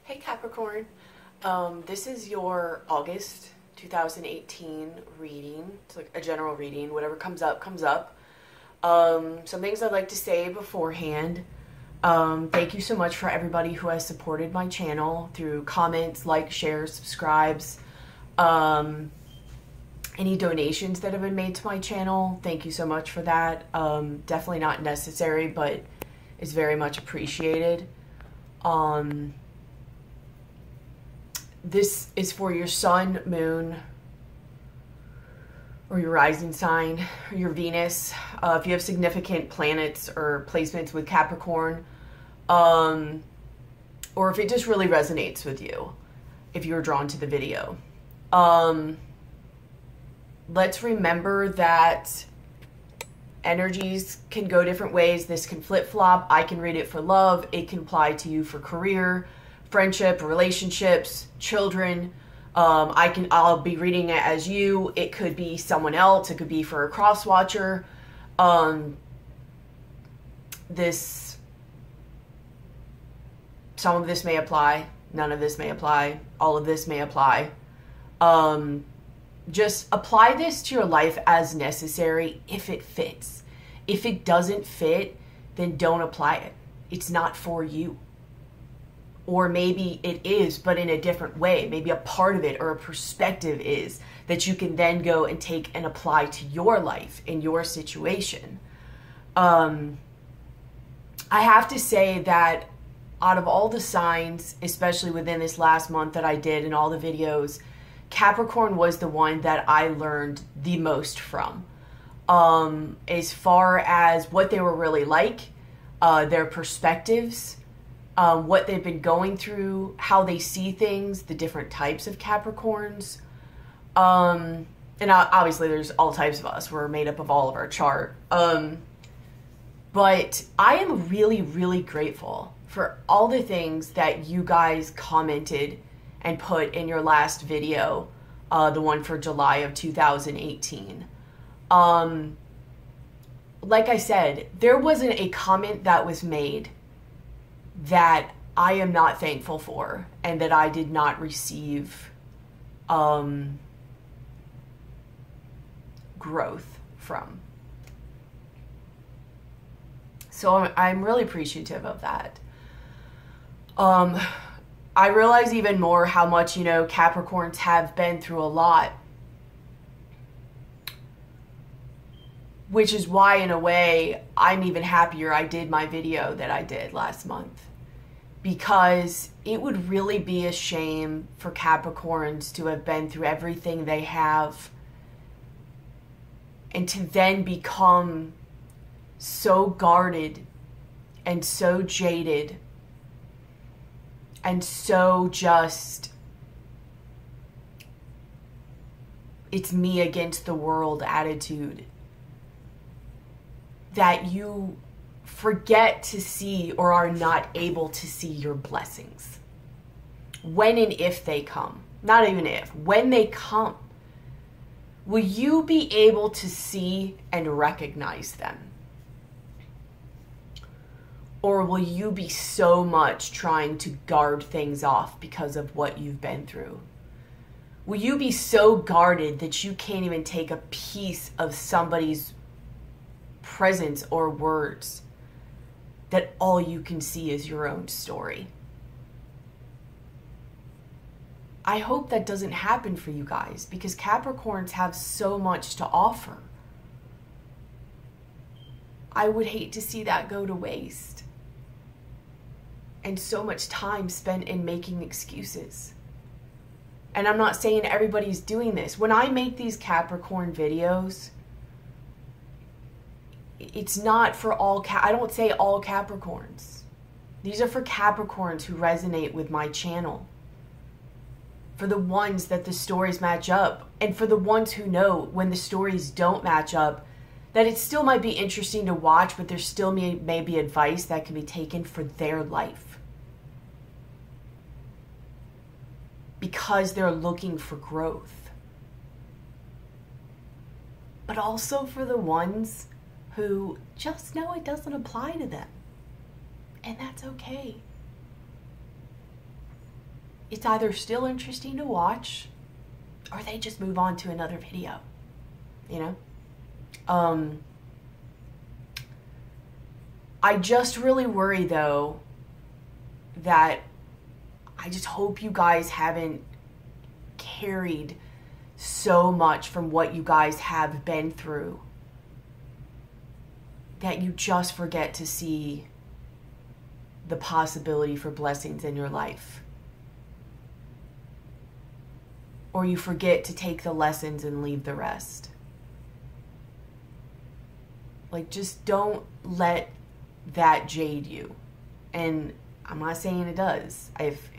Hey Capricorn, this is your August 2018 reading. It's like a general reading. Whatever comes up, comes up. Some things I'd like to say beforehand. Thank you so much for everybody who has supported my channel through comments, likes, shares, subscribes, any donations that have been made to my channel. Thank you so much for that. Definitely not necessary, but it's very much appreciated. This is for your sun, moon, or your rising sign, or your Venus. If you have significant planets or placements with Capricorn, or if it just really resonates with you, if you're drawn to the video. Let's remember that energies can go different ways. This can flip-flop. I can read it for love. It can apply to you for career, friendship, relationships, children. I'll be reading it as you. It could be someone else. It could be for a cross watcher. Some of this may apply. None of this may apply. All of this may apply. Just apply this to your life as necessary if it fits. If it doesn't fit, then don't apply it. It's not for you. Or maybe it is, but in a different way. Maybe a part of it or a perspective is that you can then go and take and apply to your life in your situation. I have to say that out of all the signs, especially within this last month that I did and all the videos, Capricorn was the one that I learned the most from. As far as what they were really like, their perspectives, what they've been going through, how they see things, the different types of Capricorns. And obviously there's all types of us. We're made up of all of our chart. But I am really, really grateful for all the things that you guys commented and put in your last video, the one for July of 2018. Like I said, there wasn't a comment that was made that I am not thankful for and that I did not receive growth from. So I'm really appreciative of that. I realize even more how much, Capricorns have been through a lot. Which is why, in a way, I'm even happier I did my video that I did last month. Because it would really be a shame for Capricorns to have been through everything they have and to then become so guarded and so jaded and so just, it's me against the world attitude, that you forget to see or are not able to see your blessings. When and if they come, not even if, when they come, will you be able to see and recognize them? Or will you be so much trying to guard things off because of what you've been through? Will you be so guarded that you can't even take a piece of somebody's presence or words, that all you can see is your own story? I hope that doesn't happen for you guys, because Capricorns have so much to offer. I would hate to see that go to waste. And so much time spent in making excuses. And I'm not saying everybody's doing this. When I make these Capricorn videos, it's not for all, I don't say all Capricorns. These are for Capricorns who resonate with my channel. For the ones that the stories match up. And for the ones who know when the stories don't match up, that it still might be interesting to watch, but there still may be advice that can be taken for their life. Because they're looking for growth. But also for the ones who just know it doesn't apply to them. And that's okay. it's either still interesting to watch or they just move on to another video, you know? I just really worry, though, that I just hope you guys haven't carried so much from what you guys have been through that you just forget to see the possibility for blessings in your life. Or you forget to take the lessons and leave the rest. Like, just don't let that jade you. And I'm not saying it does. If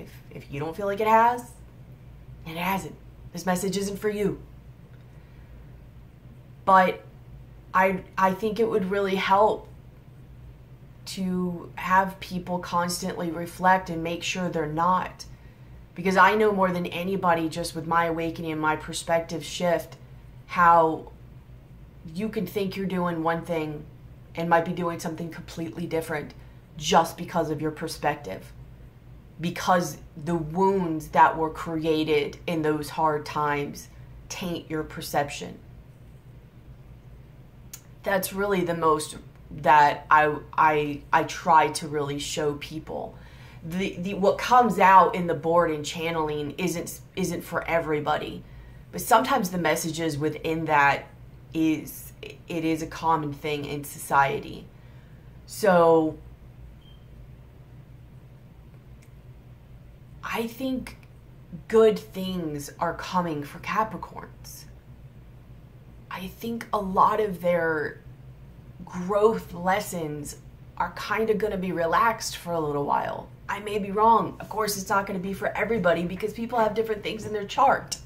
you don't feel like it has, it hasn't. This message isn't for you. But I think it would really help to have people constantly reflect and make sure they're not. Because I know more than anybody, just with my awakening and my perspective shift, how you can think you're doing one thing and might be doing something completely different just because of your perspective. Because the wounds that were created in those hard times taint your perception. That's really the most that I try to really show people. The what comes out in the board and channeling isn't for everybody, but sometimes the messages within that is a common thing in society. So I think good things are coming for Capricorns. I think a lot of their growth lessons are kind of going to be relaxed for a little while. I may be wrong. Of course, it's not going to be for everybody because people have different things in their chart.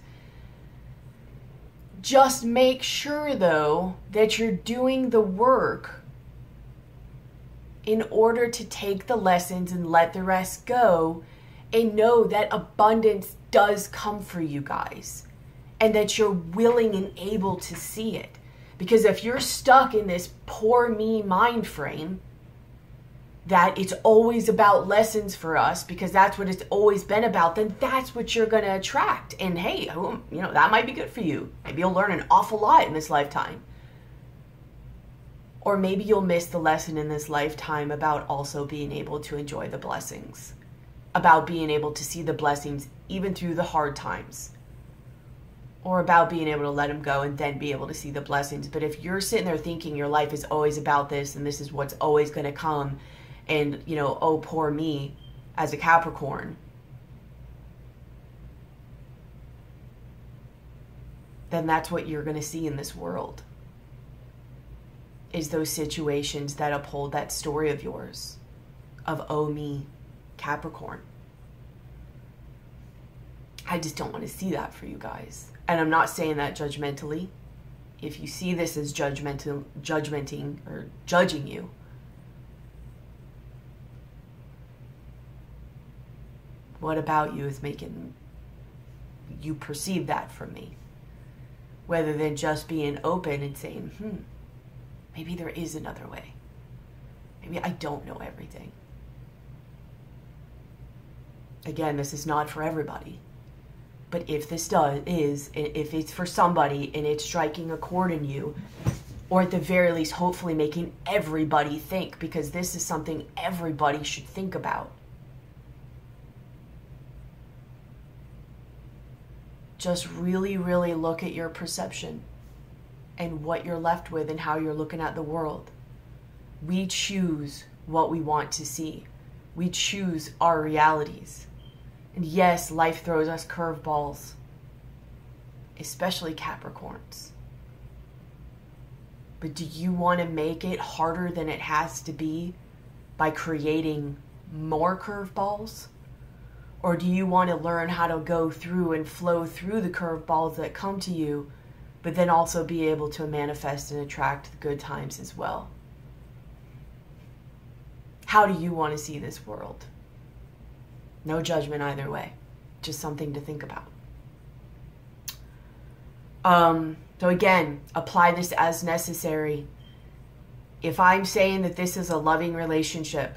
Just make sure, though, that you're doing the work in order to take the lessons and let the rest go, and know that abundance does come for you guys and that you're willing and able to see it. Because if you're stuck in this poor me mind frame that it's always about lessons for us because that's what it's always been about, then that's what you're going to attract. And hey, you know, that might be good for you. Maybe you'll learn an awful lot in this lifetime. Or maybe you'll miss the lesson in this lifetime about also being able to enjoy the blessings, about being able to see the blessings even through the hard times, or about being able to let them go and then be able to see the blessings. But if you're sitting there thinking your life is always about this and this is what's always going to come, and, you know, oh, poor me as a Capricorn, then that's what you're going to see in this world, is those situations that uphold that story of yours of, oh, me, Capricorn. I just don't want to see that for you guys. And I'm not saying that judgmentally. If you see this as judgmenting or judging you, what about you is making you perceive that from me? Rather than just being open and saying, maybe there is another way. Maybe I don't know everything. Again, this is not for everybody. But if this if it's for somebody and it's striking a chord in you, or at the very least, hopefully making everybody think, because this is something everybody should think about. Just really, really look at your perception and what you're left with and how you're looking at the world. We choose what we want to see. We choose our realities. And yes, life throws us curveballs, especially Capricorns. But do you want to make it harder than it has to be by creating more curveballs? Or do you want to learn how to go through and flow through the curveballs that come to you, but then also be able to manifest and attract the good times as well? How do you want to see this world? No judgment either way. Just something to think about. So again, apply this as necessary. If I'm saying that this is a loving relationship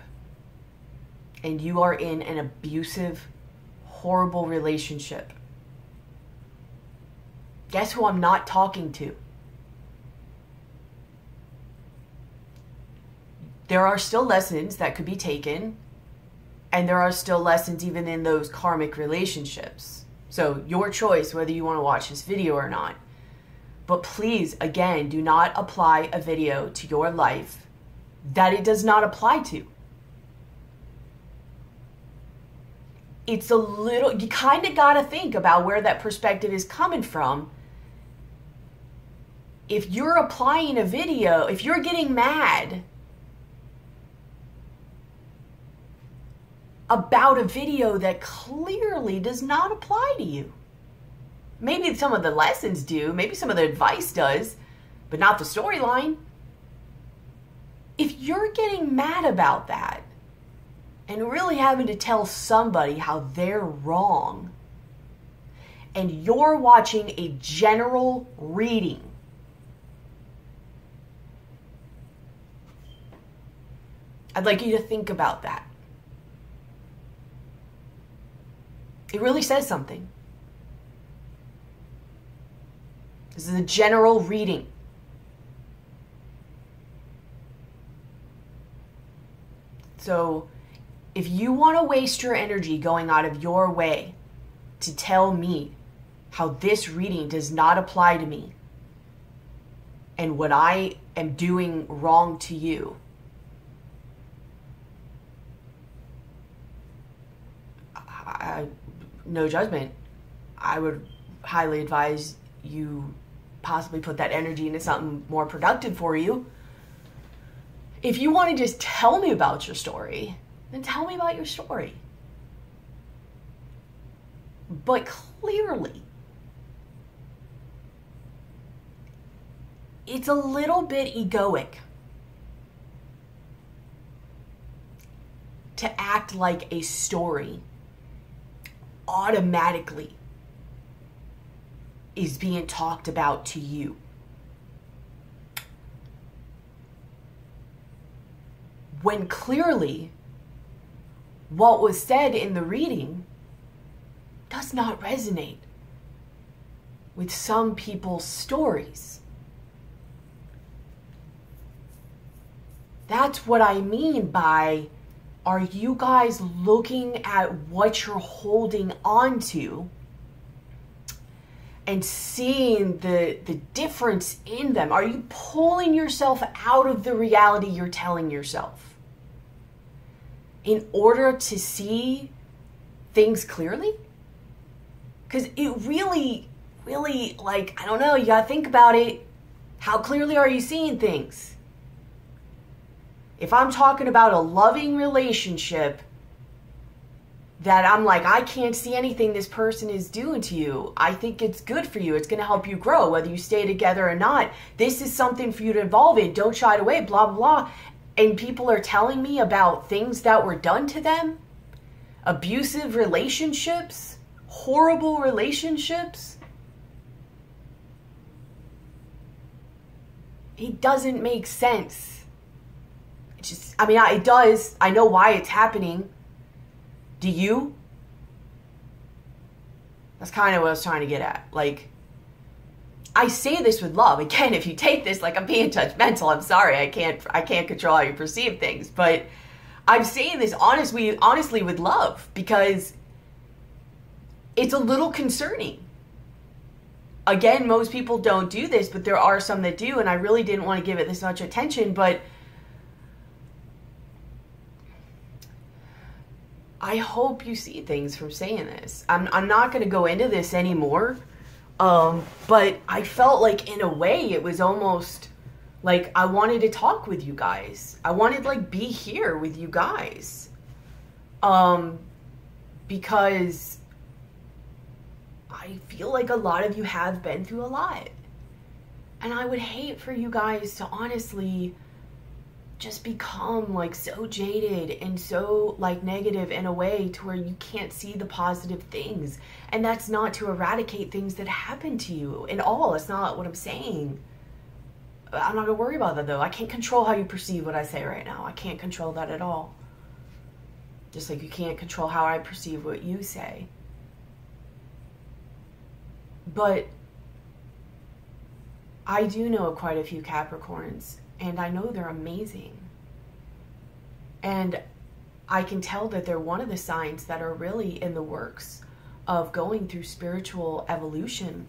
and you are in an abusive, horrible relationship. Guess who I'm not talking to? There are still lessons that could be taken, and there are still lessons even in those karmic relationships. So your choice whether you want to watch this video or not. But please, again, do not apply a video to your life that it does not apply to. It's a little, you kind of got to think about where that perspective is coming from. If you're applying a video, if you're getting mad about a video that clearly does not apply to you. Maybe some of the lessons do, maybe some of the advice does, but not the storyline. If you're getting mad about that and really having to tell somebody how they're wrong, and you're watching a general reading, I'd like you to think about that. It really says something. This is a general reading. So if you want to waste your energy going out of your way to tell me how this reading does not apply to me and what I am doing wrong to you, no judgment, I would highly advise you possibly put that energy into something more productive for you. If you want to just tell me about your story, then tell me about your story. But clearly, it's a little bit egoic to act like a story automatically is being talked about to you. When clearly what was said in the reading does not resonate with some people's stories. That's what I mean by, are you guys looking at what you're holding on to and seeing the difference in them? Are you pulling yourself out of the reality you're telling yourself in order to see things clearly? Because it really, like, I don't know, you gotta think about it. How clearly are you seeing things? If I'm talking about a loving relationship that I'm like, I can't see anything this person is doing to you. I think it's good for you. It's going to help you grow, whether you stay together or not. This is something for you to involve in. Don't shy away, blah, blah, blah. And people are telling me about things that were done to them. Abusive relationships. Horrible relationships. It doesn't make sense. It just, I mean, it does. I know why it's happening. Do you? That's kind of what I was trying to get at. Like, I say this with love. Again, if you take this like I'm being judgmental, I'm sorry. I can't control how you perceive things. But I'm saying this honestly with love, because it's a little concerning. Again, most people don't do this, but there are some that do, and I really didn't want to give it this much attention, but I hope you see things from saying this. I'm not going to go into this anymore, but I felt like in a way it was almost like I wanted to talk with you guys. I wanted like be here with you guys, because I feel like a lot of you have been through a lot, and I would hate for you guys to honestly just become like so jaded and so like negative in a way to where you can't see the positive things. And that's not to eradicate things that happen to you at all. That's not what I'm saying. I'm not gonna worry about that though. I can't control how you perceive what I say right now. I can't control that at all. Just like you can't control how I perceive what you say. But I do know quite a few Capricorns, and I know they're amazing. And I can tell that they're one of the signs that are really in the works of going through spiritual evolution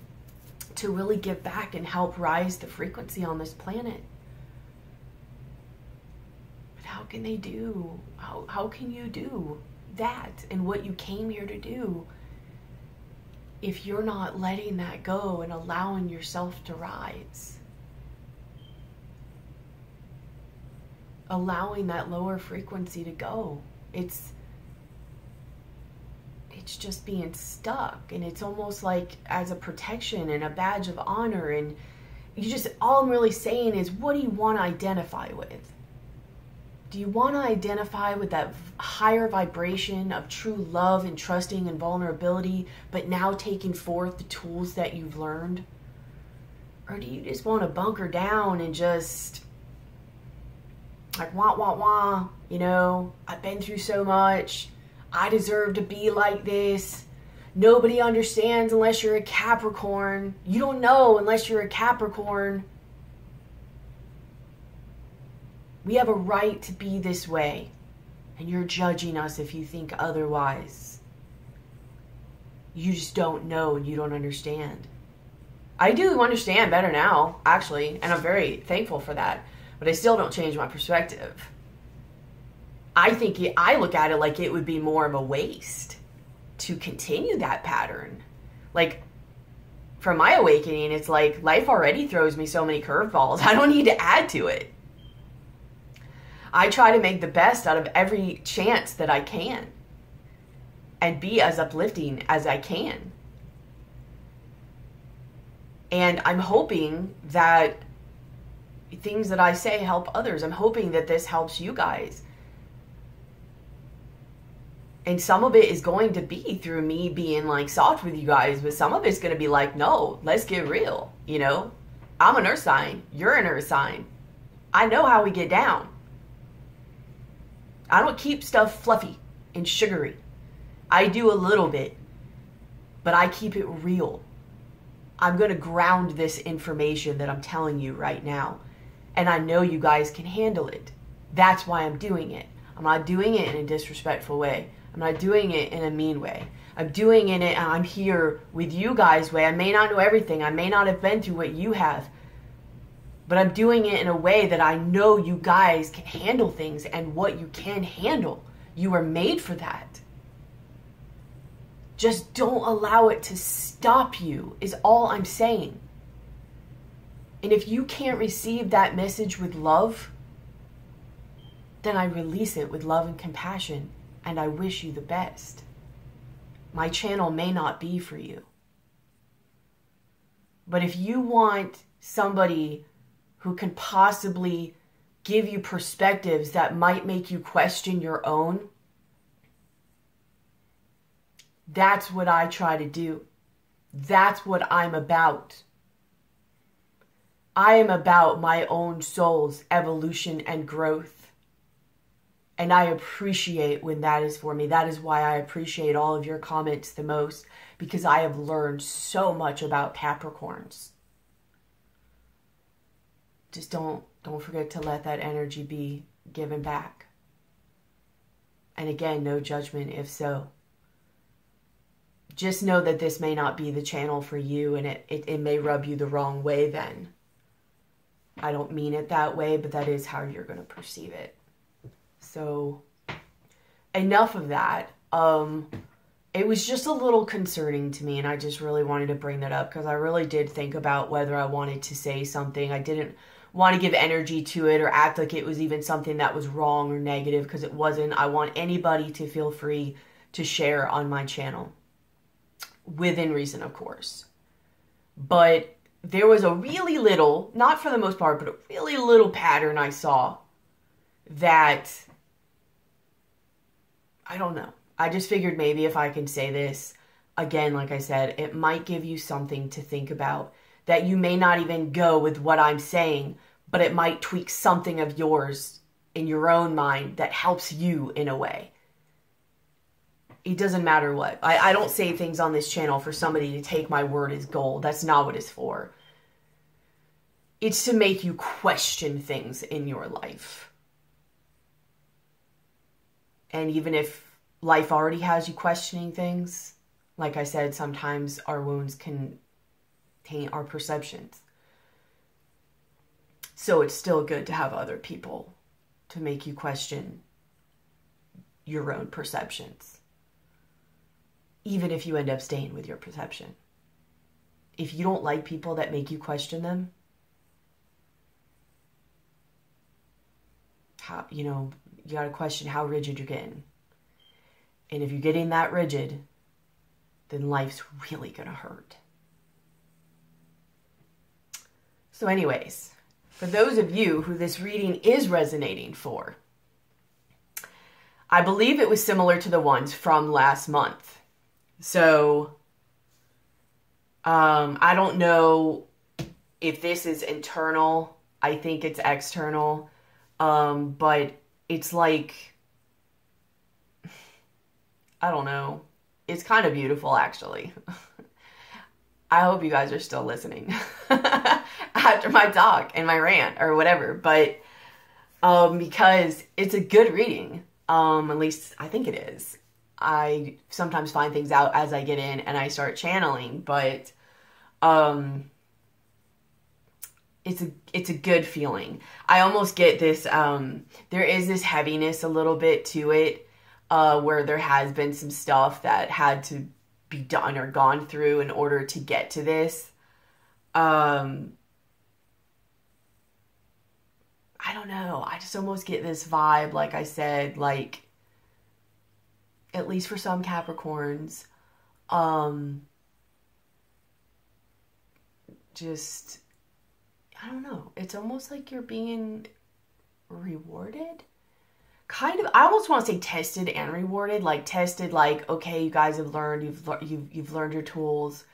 to really give back and help rise the frequency on this planet. But how can they do? How can you do that and what you came here to do if you're not letting that go and allowing yourself to rise? Allowing that lower frequency to go. It's just being stuck, and it's almost like as a protection and a badge of honor. And you just, all I'm really saying is, what do you want to identify with? Do you want to identify with that higher vibration of true love and trusting and vulnerability, but now taking forth the tools that you've learned? Or do you just want to bunker down and just like, wah, wah, wah, you know, I've been through so much. I deserve to be like this. Nobody understands unless you're a Capricorn. You don't know unless you're a Capricorn. We have a right to be this way, and you're judging us if you think otherwise. You just don't know and you don't understand. I do understand better now, actually, and I'm very thankful for that, but I still don't change my perspective. I look at it like it would be more of a waste to continue that pattern. Like, from my awakening, it's like life already throws me so many curveballs. I don't need to add to it. I try to make the best out of every chance that I can and be as uplifting as I can. And I'm hoping that things that I say help others. I'm hoping that this helps you guys. And some of it is going to be through me being like soft with you guys, but some of it's going to be like, no, let's get real. You know, I'm an earth sign. You're an earth sign. I know how we get down. I don't keep stuff fluffy and sugary. I do a little bit, but I keep it real. I'm going to ground this information that I'm telling you right now. And I know you guys can handle it. That's why I'm doing it. I'm not doing it in a disrespectful way. I'm not doing it in a mean way. I'm doing it and I'm here with you guys way. I may not know everything. I may not have been through what you have. But I'm doing it in a way that I know you guys can handle things, and what you can handle. You are made for that. Just don't allow it to stop you, is all I'm saying. And if you can't receive that message with love, then I release it with love and compassion, and I wish you the best. My channel may not be for you. But if you want somebody who can possibly give you perspectives that might make you question your own, that's what I try to do. That's what I'm about. I am about my own soul's evolution and growth. And I appreciate when that is for me. That is why I appreciate all of your comments the most, because I have learned so much about Capricorns. Just don't forget to let that energy be given back. And again, no judgment if so. Just know that this may not be the channel for you, and it may rub you the wrong way then. I don't mean it that way, but that is how you're going to perceive it. So, enough of that. It was just a little concerning to me, and I just really wanted to bring that up because I really did think about whether I wanted to say something. I didn't want to give energy to it or act like it was even something that was wrong or negative, because it wasn't. I want anybody to feel free to share on my channel. Within reason, of course. But there was a really little, not for the most part, but a really little pattern I saw that, I don't know. I just figured maybe if I can say this, again, like I said, it might give you something to think about, that you may not even go with what I'm saying, but it might tweak something of yours in your own mind that helps you in a way. It doesn't matter what. I don't say things on this channel for somebody to take my word as gold. That's not what it's for. It's to make you question things in your life. And even if life already has you questioning things, like I said, sometimes our wounds can taint our perceptions. So it's still good to have other people to make you question your own perceptions. Even if you end up staying with your perception. If you don't like people that make you question them, you got to question how rigid you're getting. And if you're getting that rigid, then life's really going to hurt. So anyways, for those of you who this reading is resonating for, I believe it was similar to the ones from last month. So, I don't know if this is internal. I think it's external. But it's like, I don't know. It's kind of beautiful, actually. I hope you guys are still listening after my talk and my rant or whatever. But, because it's a good reading. At least I think it is. I sometimes find things out as I get in and I start channeling, but it's a good feeling. I almost get this, there is this heaviness a little bit to it, where there has been some stuff that had to be done or gone through in order to get to this. I don't know. I just almost get this vibe, like I said, like, at least for some Capricorns, just, I don't know. It's almost like you're being rewarded. Kind of, I almost want to say tested and rewarded. Like tested, like, okay, you guys have learned, you've learned your tools.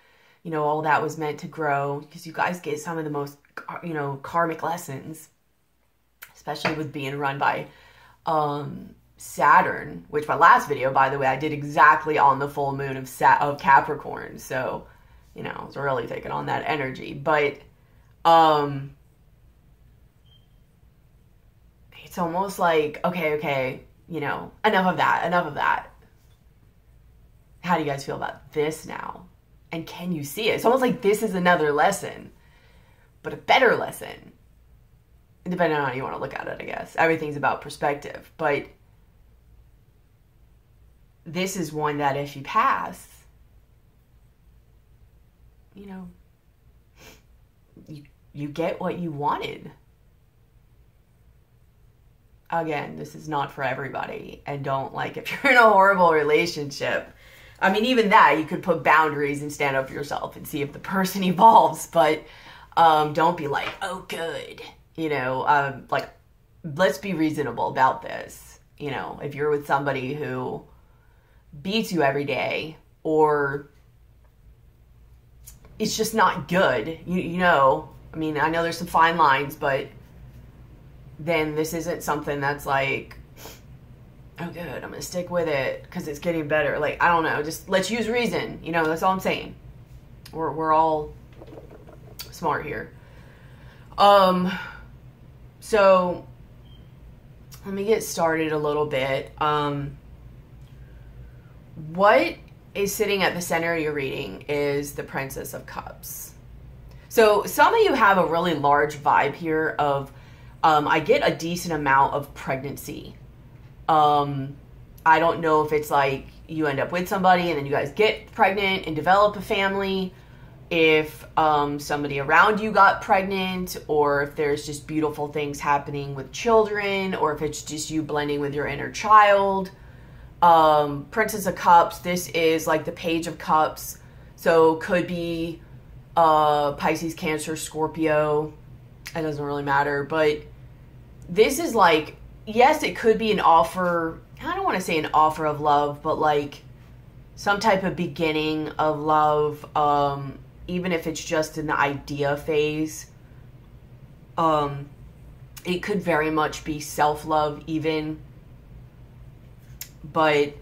All that was meant to grow, because you guys get some of the most, karmic lessons, especially with being run by, Saturn, which my last video, by the way, I did exactly on the full moon of Capricorn. So, I was really taking on that energy. But, it's almost like, okay, enough of that. How do you guys feel about this now? And can you see it? It's almost like this is another lesson, but a better lesson. Depending on how you want to look at it, I guess. Everything's about perspective. But this is one that if you pass, you get what you wanted. Again, this is not for everybody. And don't, if you're in a horrible relationship, I mean, even that, you could put boundaries and stand up for yourself and see if the person evolves. But don't be like, oh, good. Let's be reasonable about this. If you're with somebody who beats you every day, or it's just not good, I mean, I know there's some fine lines, but then this isn't something that's like, oh good, I'm gonna stick with it because it's getting better. I don't know, just let's use reason. That's all I'm saying. We're all smart here. So let me get started a little bit. What is sitting at the center of your reading is the Princess of Cups. So some of you have a really large vibe here of, I get a decent amount of pregnancy. I don't know if it's like you end up with somebody and then you guys get pregnant and develop a family, if somebody around you got pregnant, or if there's just beautiful things happening with children, or if it's just you blending with your inner child. Princess of Cups, this is like the Page of Cups, so could be Pisces, Cancer, Scorpio, it doesn't really matter, but this is like, yes, it could be an offer, I don't want to say an offer of love, but like some type of beginning of love, even if it's just in the idea phase. It could very much be self-love even, but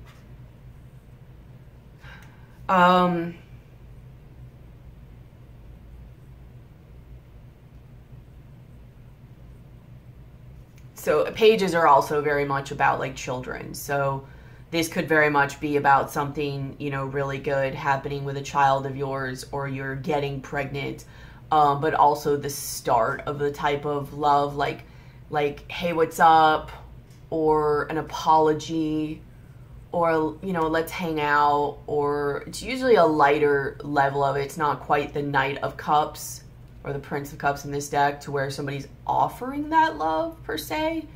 So pages are also very much about like children. So this could very much be about something, you know, really good happening with a child of yours, or you're getting pregnant, but also the start of the type of love, like, hey, what's up? Or an apology, or, you know, let's hang out, or it's usually a lighter level of it. It's not quite the Knight of Cups or the Prince of Cups in this deck to where somebody's offering that love per se,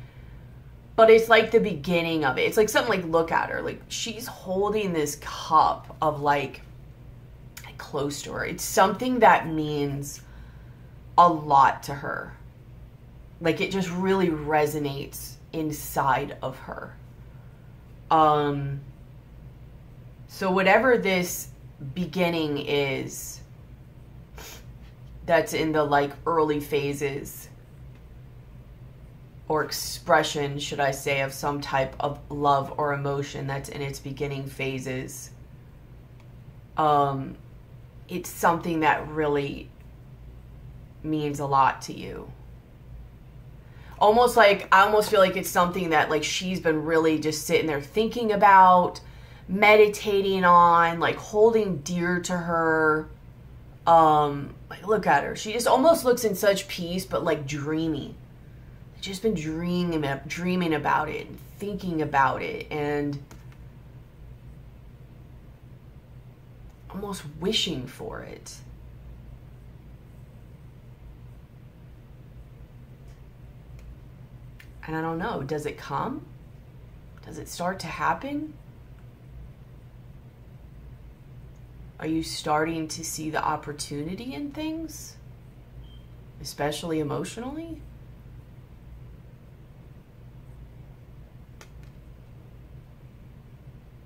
but it's like the beginning of it. It's like something like, look at her, like she's holding this cup of like close to her. It's something that means a lot to her. Like it just really resonates inside of her. So whatever this beginning is, that's in the like early phases or expression, should I say, of some type of love or emotion that's in its beginning phases, it's something that really means a lot to you. Almost like, I almost feel like it's something that like she's been really just sitting there thinking about, meditating on, like holding dear to her. Like look at her. She just almost looks in such peace, but like dreamy. Just been dreaming about it and thinking about it and almost wishing for it. And I don't know, does it come? Does it start to happen? Are you starting to see the opportunity in things? Especially emotionally?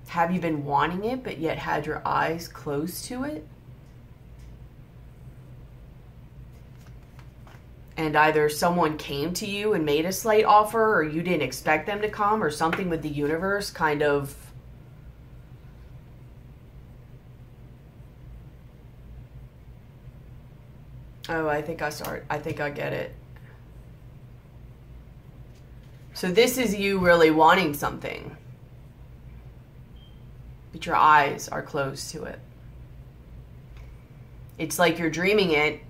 Have you been wanting it, but yet had your eyes closed to it? And either someone came to you and made a slight offer, or you didn't expect them to come, or something with the universe kind of oh, I think I get it. So this is you really wanting something, but your eyes are closed to it. It's like you're dreaming it,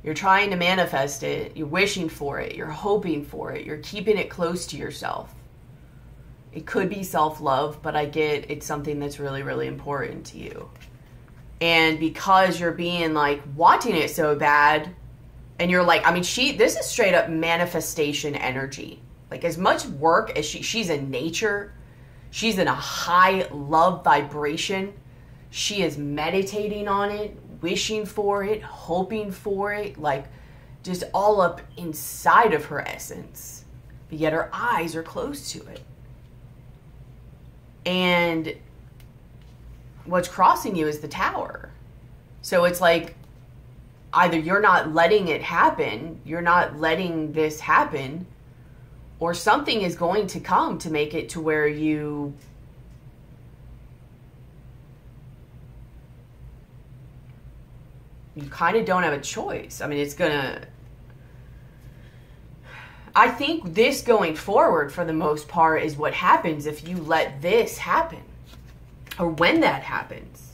you're trying to manifest it, you're wishing for it, you're hoping for it, you're keeping it close to yourself. It could be self-love, but I get it's something that's really, really important to you. And because you're being like wanting it so bad, and you're like, I mean, this is straight up manifestation energy. Like as much work as she's in nature, she's in a high love vibration. She is meditating on it, wishing for it, hoping for it, like just all up inside of her essence. But yet her eyes are closed to it. And what's crossing you is the Tower. So it's like either you're not letting it happen, you're not letting this happen, or something is going to come to make it to where you kind of don't have a choice. I mean, it's gonna, I think this going forward for the most part is what happens if you let this happen, or when that happens.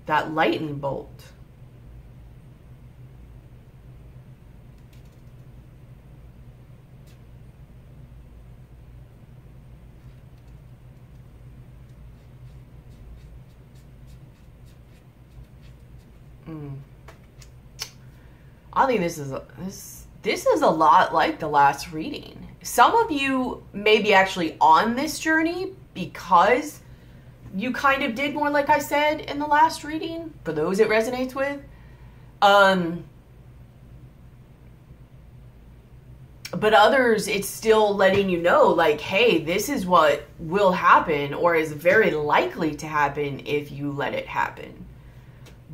That lightning bolt. I think this is a lot like the last reading. Some of you may be actually on this journey because you kind of did more like I said in the last reading, for those it resonates with. But others, it's still letting you know, like, hey, this is what will happen, or is very likely to happen if you let it happen.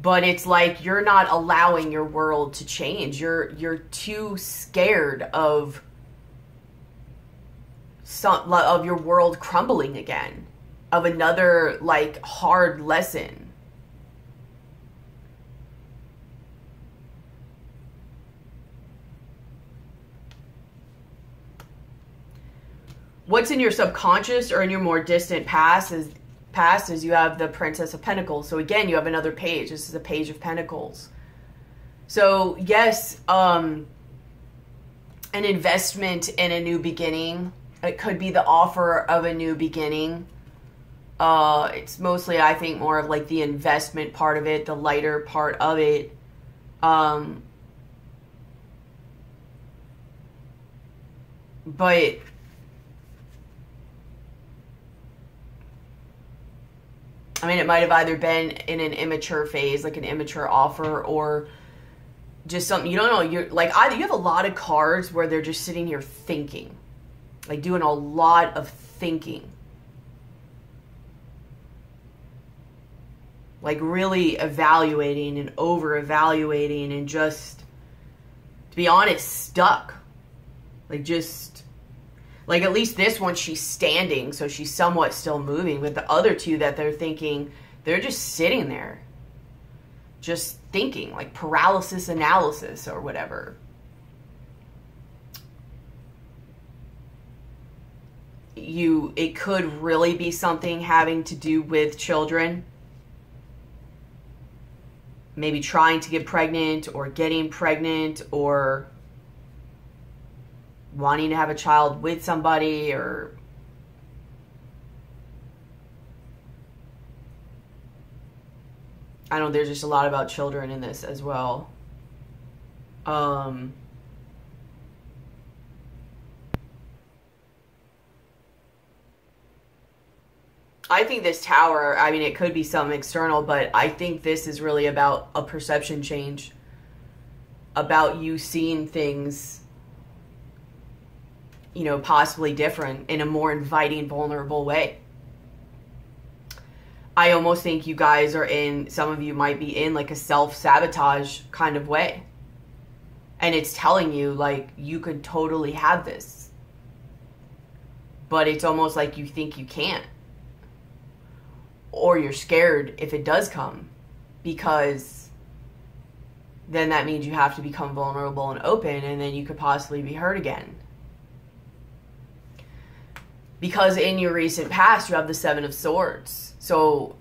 But it's like you're not allowing your world to change. You're too scared of of your world crumbling again, of another like hard lesson. What's in your subconscious or in your more distant past is you have the Princess of Pentacles. So again, you have another page. This is a Page of Pentacles. So yes, an investment in a new beginning. It could be the offer of a new beginning. It's mostly, I think, more of like the investment part of it, the lighter part of it. But I mean, it might have either been in an immature phase, like an immature offer, or just something, you don't know. You're like, either you have a lot of cards where they're just sitting here thinking, like doing a lot of thinking, like really evaluating and over evaluating, and just, to be honest, stuck. Like just, like at least this one, she's standing, so she's somewhat still moving. But the other two that they're thinking, they're just sitting there, just thinking, like paralysis analysis or whatever. It could really be something having to do with children. Maybe trying to get pregnant or getting pregnant or wanting to have a child with somebody, or I don't know, there's just a lot about children in this as well. I think this Tower, I mean, it could be something external, but I think this is really about a perception change, about you seeing things, you know, possibly different in a more inviting, vulnerable way. I almost think you guys are in, some of you might be in like a self-sabotage kind of way. And it's telling you like you could totally have this. But it's almost like you think you can't. Or you're scared if it does come. Because then that means you have to become vulnerable and open, and then you could possibly be hurt again. Because in your recent past, you have the Seven of Swords. So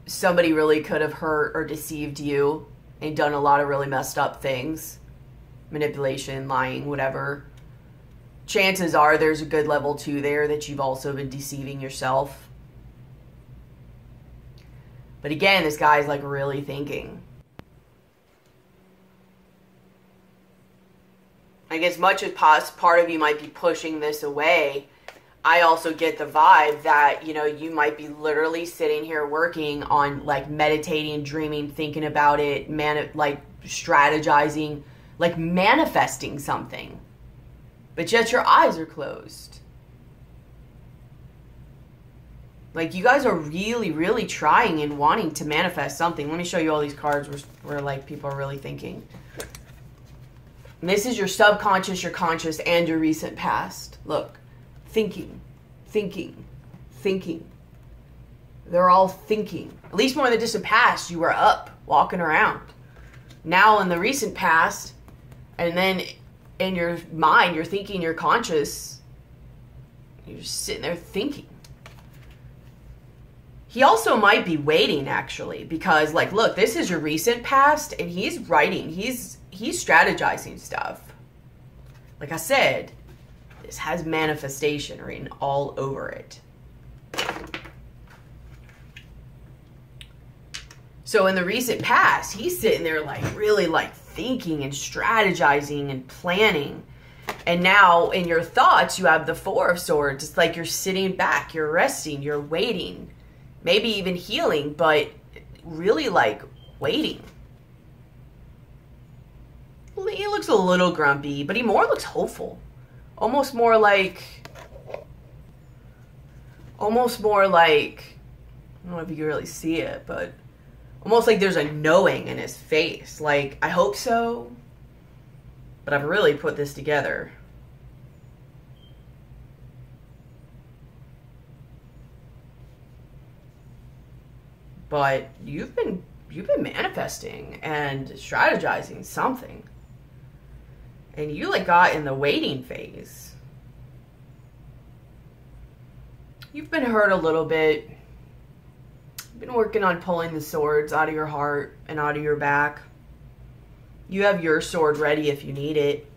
somebody really could have hurt or deceived you and done a lot of really messed up things. Manipulation, lying, whatever. Chances are there's a good level 2 there that you've also been deceiving yourself. But again, this guy's like really thinking. Like as much as part of you might be pushing this away, I also get the vibe that, you know, you might be literally sitting here working on like meditating, dreaming, thinking about it, like strategizing, like manifesting something. But yet your eyes are closed. Like you guys are really, really trying and wanting to manifest something. Let me show you all these cards where like people are really thinking. And this is your subconscious, your conscious, and your recent past. Look. Thinking, thinking, thinking. They're all thinking. At least more in the distant past, you were up, walking around. Now in the recent past, and then in your mind, you're thinking, you're conscious, you're just sitting there thinking. He also might be waiting, actually, because, like, look, this is your recent past, and he's writing, he's strategizing stuff. Like I said, this has manifestation written all over it. So in the recent past, he's sitting there like really like thinking and strategizing and planning. And now in your thoughts, you have the Four of Swords. It's like you're sitting back, you're resting, you're waiting. Maybe even healing, but really like waiting. He looks a little grumpy, but he more looks hopeful. Almost more like, I don't know if you can really see it, but almost like there's a knowing in his face. Like, I hope so, but I've really put this together. but you've been manifesting and strategizing something. And you like got in the waiting phase. You've been hurt a little bit. You've been working on pulling the swords out of your heart and out of your back. You have your sword ready if you need it.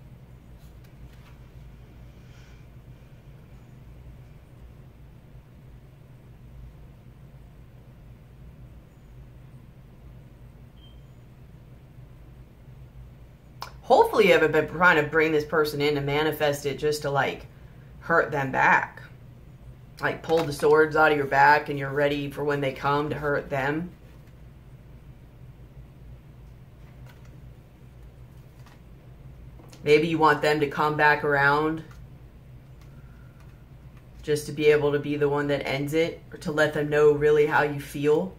Hopefully you haven't been trying to bring this person in to manifest it just to like hurt them back. Like pull the swords out of your back and you're ready for when they come to hurt them. Maybe you want them to come back around just to be able to be the one that ends it, or to let them know really how you feel.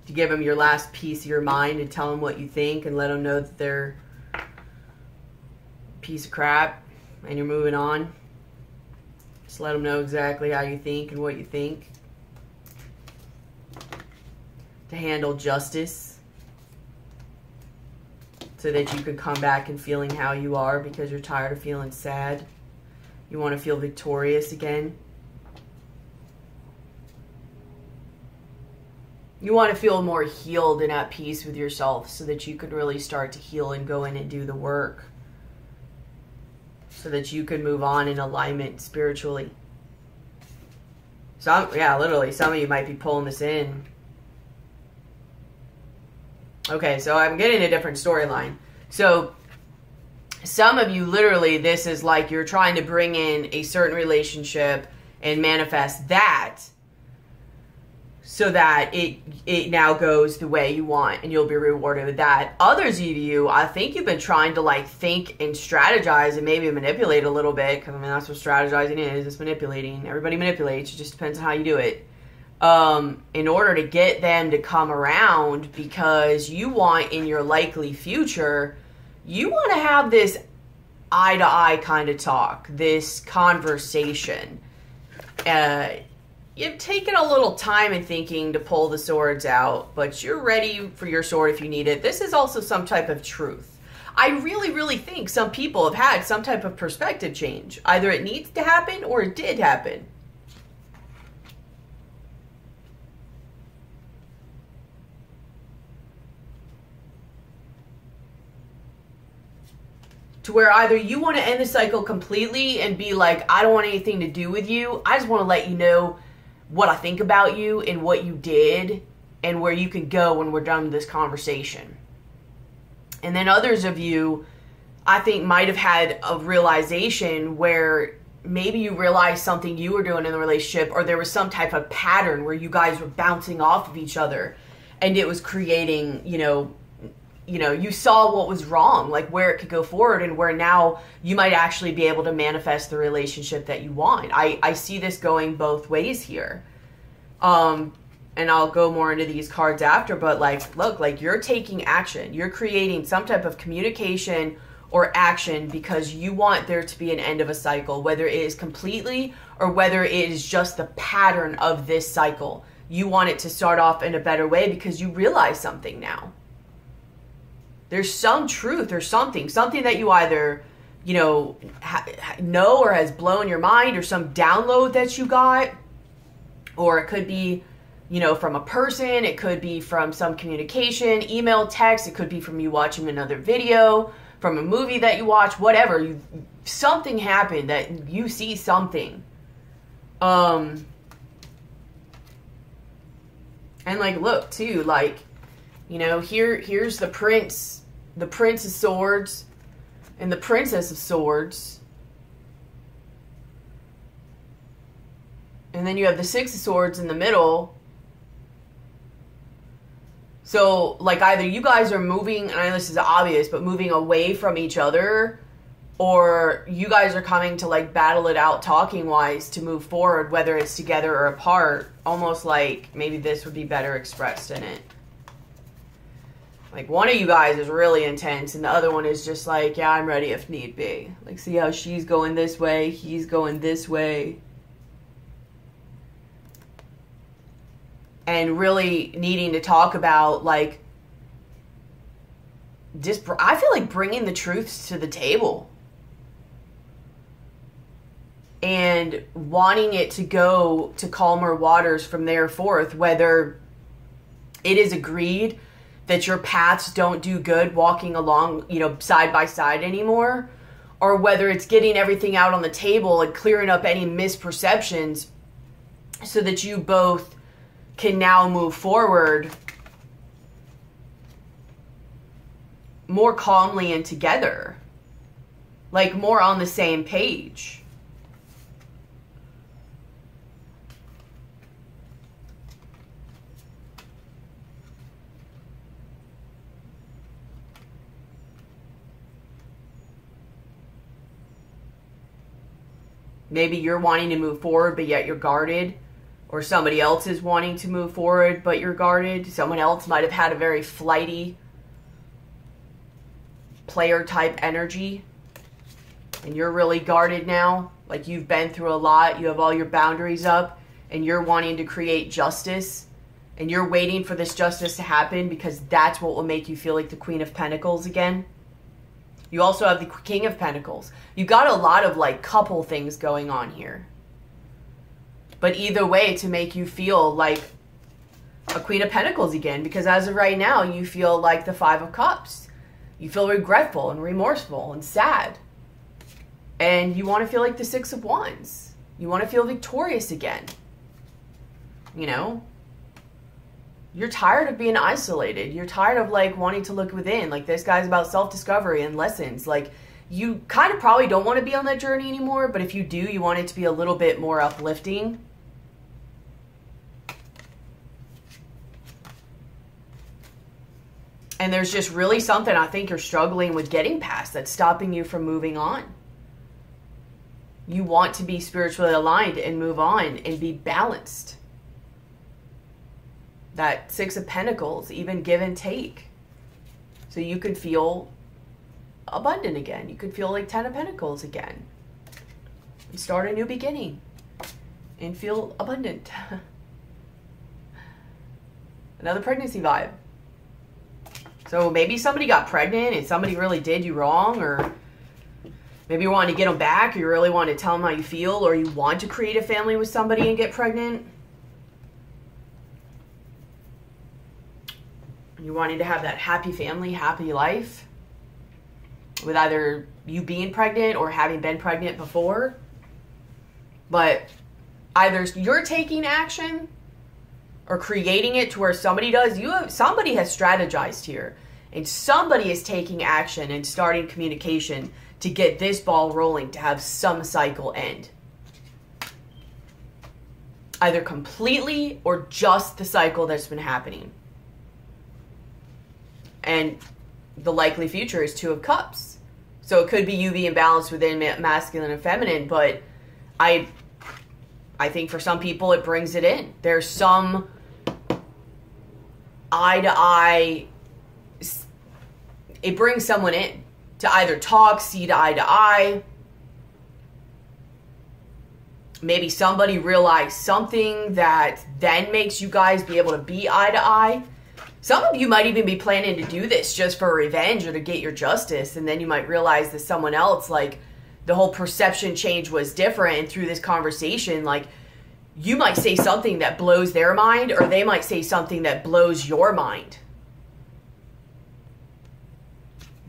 To give them your last piece of your mind and tell them what you think and let them know that they're a piece of crap and you're moving on. Just let them know exactly how you think and what you think. To handle justice. So that you can come back and feeling how you are because you're tired of feeling sad. You want to feel victorious again. You want to feel more healed and at peace with yourself so that you can really start to heal and go in and do the work. So that you can move on in alignment spiritually. Literally, some of you might be pulling this in. Okay, so I'm getting a different storyline. So some of you, literally, this is like you're trying to bring in a certain relationship and manifest that so that it now goes the way you want and you'll be rewarded with that. Others of you, I think you've been trying to like think and strategize and maybe manipulate a little bit, because I mean that's what strategizing is. It's manipulating. Everybody manipulates. It just depends on how you do it. In order to get them to come around, because you want in your likely future, you want to have this eye-to-eye kind of talk, this conversation. You've taken a little time in thinking to pull the swords out, but you're ready for your sword if you need it. This is also some type of truth. I really, really think some people have had some type of perspective change. Either it needs to happen or it did happen. To where either you want to end the cycle completely and be like, I don't want anything to do with you. I just want to let you know what I think about you and what you did and where you can go when we're done with this conversation. And then others of you, I think, might have had a realization where maybe you realized something you were doing in the relationship, or there was some type of pattern where you guys were bouncing off of each other and it was creating, you saw what was wrong, like where it could go forward and where now you might actually be able to manifest the relationship that you want. I see this going both ways here. And I'll go more into these cards after, but like, look, like you're taking action. You're creating some type of communication or action because you want there to be an end of a cycle, whether it is completely or whether it is just the pattern of this cycle. You want it to start off in a better way because you realize something now. There's some truth or something that you either, know or has blown your mind, or some download that you got, or it could be, from a person, it could be from some communication, email, text, it could be from you watching another video, from a movie that you watch, whatever. Something happened that you see something. And like, look too, like, here's the prince of swords and the princess of swords. And then you have the six of swords in the middle. So, like, either you guys are moving, and I know this is obvious, but moving away from each other, or you guys are coming to, like, battle it out talking-wise to move forward, whether it's together or apart. Almost like maybe this would be better expressed in it. Like, one of you guys is really intense, and the other one is just like, yeah, I'm ready if need be. Like, see how she's going this way, he's going this way. and really needing to talk about, like, just, I feel like bringing the truths to the table and wanting it to go to calmer waters from there forth, whether it is agreed that your paths don't do good walking along, you know, side by side anymore, or whether it's getting everything out on the table and clearing up any misperceptions so that you both can now move forward more calmly and together, like more on the same page. Maybe you're wanting to move forward, but yet you're guarded. Or somebody else is wanting to move forward, but you're guarded. Someone else might have had a very flighty player type energy. And you're really guarded now. Like you've been through a lot. You have all your boundaries up. And you're wanting to create justice. And you're waiting for this justice to happen because that's what will make you feel like the Queen of Pentacles again. You also have the King of Pentacles. You got a lot of like couple things going on here. But either way, to make you feel like a Queen of Pentacles again. Because as of right now, you feel like the Five of Cups. You feel regretful and remorseful and sad. And you want to feel like the Six of Wands. You want to feel victorious again. You know? You're tired of being isolated. You're tired of like wanting to look within. Like this guy's about self-discovery and lessons. Like you kind of probably don't want to be on that journey anymore. But if you do, you want it to be a little bit more uplifting. And there's just really something I think you're struggling with getting past that's stopping you from moving on. You want to be spiritually aligned and move on and be balanced. That Six of Pentacles, even give and take. So you could feel abundant again. You could feel like Ten of Pentacles again. And start a new beginning. And feel abundant. Another pregnancy vibe. So maybe somebody got pregnant and somebody really did you wrong, or maybe you wanted to get them back, or you really want to tell them how you feel, or you want to create a family with somebody and get pregnant. You wanting to have that happy family, happy life with either you being pregnant or having been pregnant before. But either you're taking action or creating it to where somebody does. Somebody has strategized here, and somebody is taking action and starting communication to get this ball rolling, to have some cycle end. Either completely or just the cycle that's been happening. And the likely future is Two of Cups. So it could be you being balanced within masculine and feminine, but I think for some people it brings it in. There's some eye-to-eye, it brings someone in to either talk, see eye to eye. Maybe somebody realized something that then makes you guys be able to be eye to eye. Some of you might even be planning to do this just for revenge or to get your justice. And then you might realize that someone else, like, the whole perception change was different. And through this conversation, like, you might say something that blows their mind, or they might say something that blows your mind.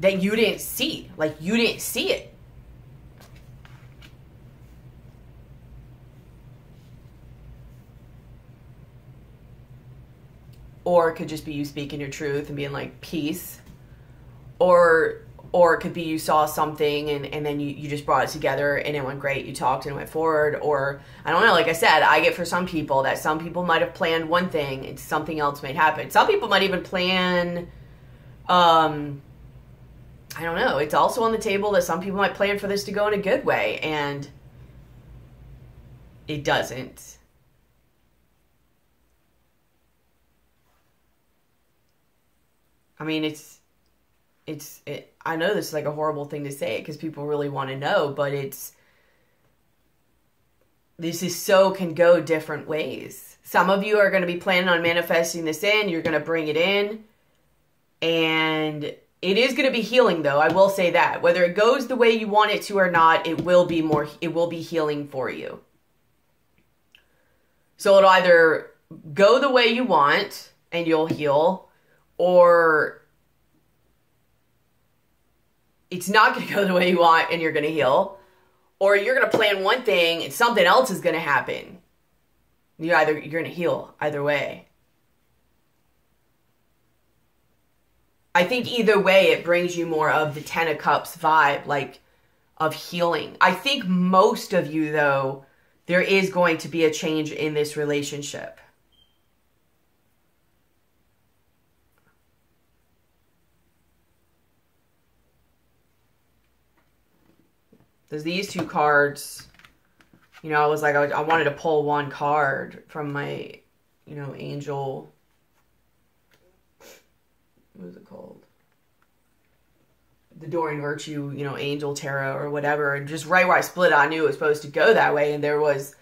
That you didn't see. Like, you didn't see it. Or it could just be you speaking your truth and being like, peace. Or it could be you saw something and then you just brought it together and it went great. You talked and it went forward. Or, I don't know, like I said, I get for some people that some people might have planned one thing and something else might happen. Some people might even plan, I don't know. It's also on the table that some people might plan for this to go in a good way, and it doesn't. I mean, I know this is like a horrible thing to say because people really want to know, but this is so can go different ways. Some of you are going to be planning on manifesting this in. You're going to bring it in. And it is going to be healing, though. I will say that. Whether it goes the way you want it to or not, it will be healing for you. So it'll either go the way you want and you'll heal, or it's not going to go the way you want and you're going to heal, or you're going to plan one thing and something else is going to happen. You're going to heal either way. I think either way it brings you more of the Ten of Cups vibe, like of healing. I think most of you, though, there is going to be a change in this relationship. There's these two cards. You know, I was like, I wanted to pull one card from my, you know, angel. What is it called? The Dorian Virtue, you know, Angel Tarot or whatever. And just right where I split, I knew it was supposed to go that way. And there was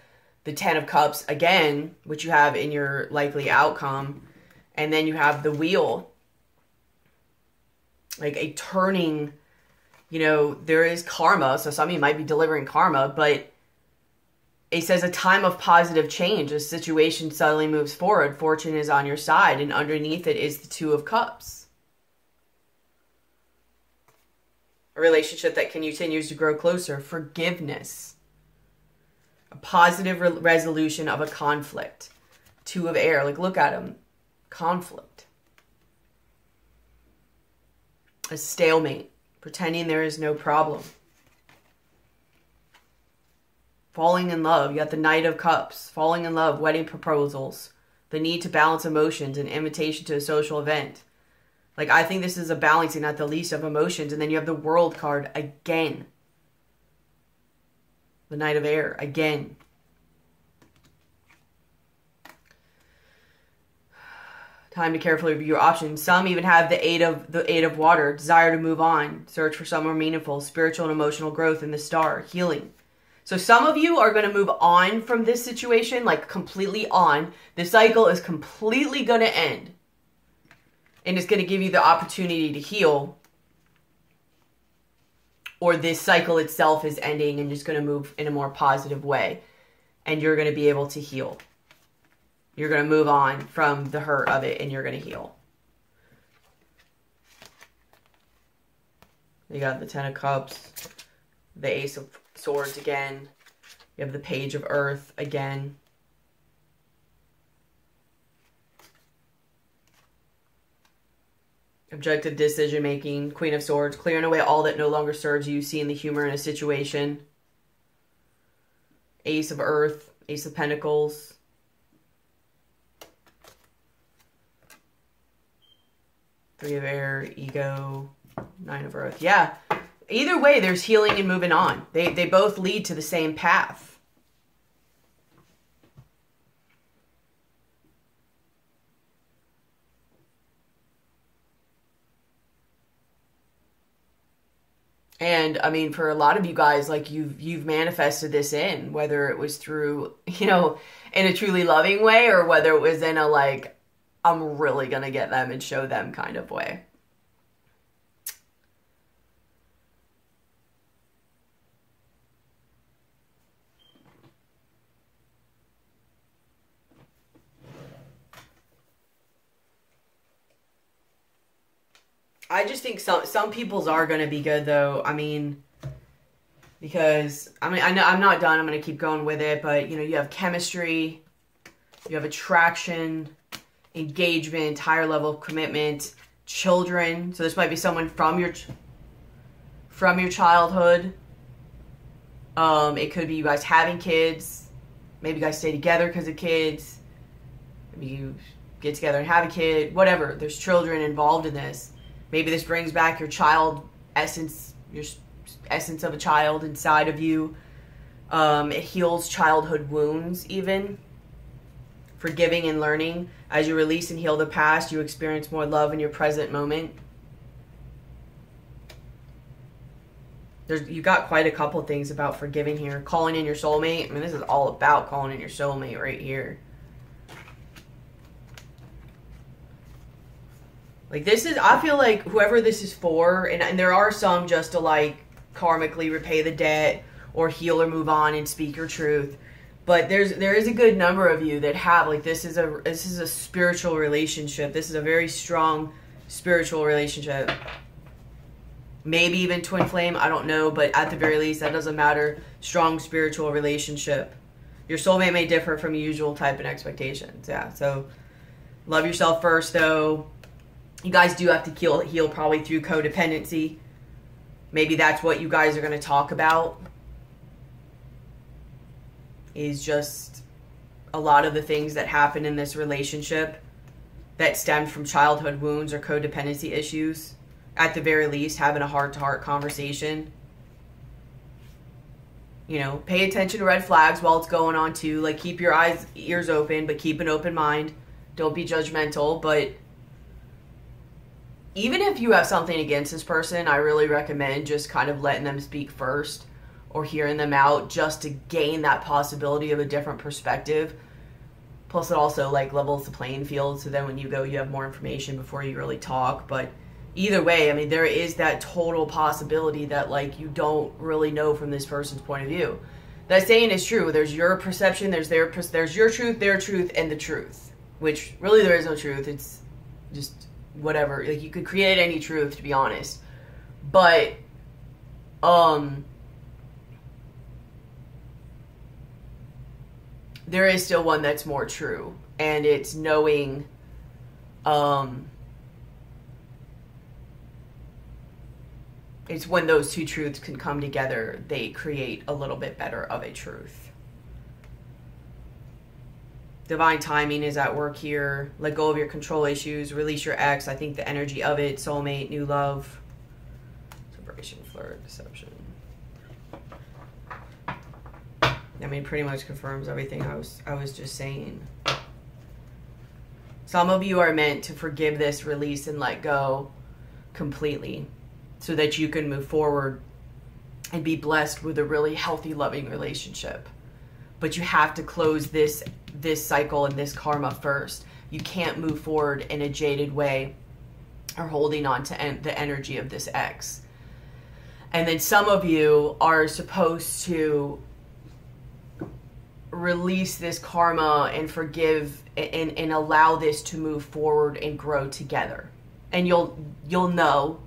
the Ten of Cups again, which you have in your likely outcome. And then you have the Wheel. Like a turning, you know, there is karma. So some of you might be delivering karma, but it says a time of positive change. A situation suddenly moves forward. Fortune is on your side. And underneath it is the Two of Cups. A relationship that continues to grow closer. Forgiveness. A positive resolution of a conflict. Two of Air. Like, look at them. Conflict. A stalemate. Pretending there is no problem. Falling in love. You got the Knight of Cups. Falling in love. Wedding proposals. The need to balance emotions. An invitation to a social event. Like, I think this is a balancing at the least of emotions. And then you have the World card again. The Knight of Air again. Time to carefully review your options. Some even have the Eight of Water. Desire to move on. Search for somewhere meaningful. Spiritual and emotional growth in the Star. Healing. So some of you are going to move on from this situation. Like, completely on. The cycle is completely going to end. And it's going to give you the opportunity to heal. Or this cycle itself is ending and just going to move in a more positive way. And you're going to be able to heal. You're going to move on from the hurt of it and you're going to heal. You got the Ten of Cups. The Ace of Swords again. You have the Page of Earth again. Objective decision making. Queen of Swords. Clearing away all that no longer serves you. Seeing the humor in a situation. Ace of Earth. Ace of Pentacles. Three of Air. Ego. Nine of Earth. Yeah. Either way, there's healing and moving on. They both lead to the same path. And I mean, for a lot of you guys, like you've manifested this in, whether it was through, you know, in a truly loving way or whether it was in a like, I'm really going to get them and show them kind of way. I just think some people's are going to be good, though. I mean, because, I mean, I know I'm not done. I'm going to keep going with it. But, you know, you have chemistry. You have attraction, engagement, higher level of commitment, children. So this might be someone from your childhood. It could be you guys having kids. Maybe you guys stay together because of kids. Maybe you get together and have a kid. Whatever. There's children involved in this. Maybe this brings back your child essence, your essence of a child inside of you. It heals childhood wounds even. Forgiving and learning. As you release and heal the past, you experience more love in your present moment. You got quite a couple things about forgiving here. Calling in your soulmate. I mean, this is all about calling in your soulmate right here. Like, this is, I feel like whoever this is for, and there are some just to, like, karmically repay the debt or heal or move on and speak your truth. But there is a good number of you that have, like, this is a spiritual relationship. This is a very strong spiritual relationship. Maybe even twin flame, I don't know, but at the very least, that doesn't matter. Strong spiritual relationship. Your soulmate may differ from usual type and expectations. Yeah, so love yourself first, though. You guys do have to heal probably through codependency. Maybe that's what you guys are going to talk about. Is just a lot of the things that happen in this relationship that stemmed from childhood wounds or codependency issues. At the very least, having a heart-to-heart conversation. You know, pay attention to red flags while it's going on too. Like, keep your ears open, but keep an open mind. Don't be judgmental, but even if you have something against this person, I really recommend just kind of letting them speak first or hearing them out just to gain that possibility of a different perspective. Plus, it also, like, levels the playing field, so then when you go, you have more information before you really talk. But either way, I mean, there is that total possibility that, like, you don't really know from this person's point of view. That saying is true. There's your perception, there's your truth, their truth, and the truth. Which, really, there is no truth. It's just whatever. Like, you could create any truth, to be honest. But, there is still one that's more true. And it's knowing, it's when those two truths can come together, they create a little bit better of a truth. Divine timing is at work here. Let go of your control issues. Release your ex. I think the energy of it. Soulmate, new love. Separation, flirt, deception. I mean, pretty much confirms everything I was just saying. Some of you are meant to forgive this, release, and let go completely so that you can move forward and be blessed with a really healthy, loving relationship. But you have to close this cycle and this karma first. You can't move forward in a jaded way or holding on to the energy of this ex. And then some of you are supposed to release this karma and forgive and allow this to move forward and grow together. And you'll know.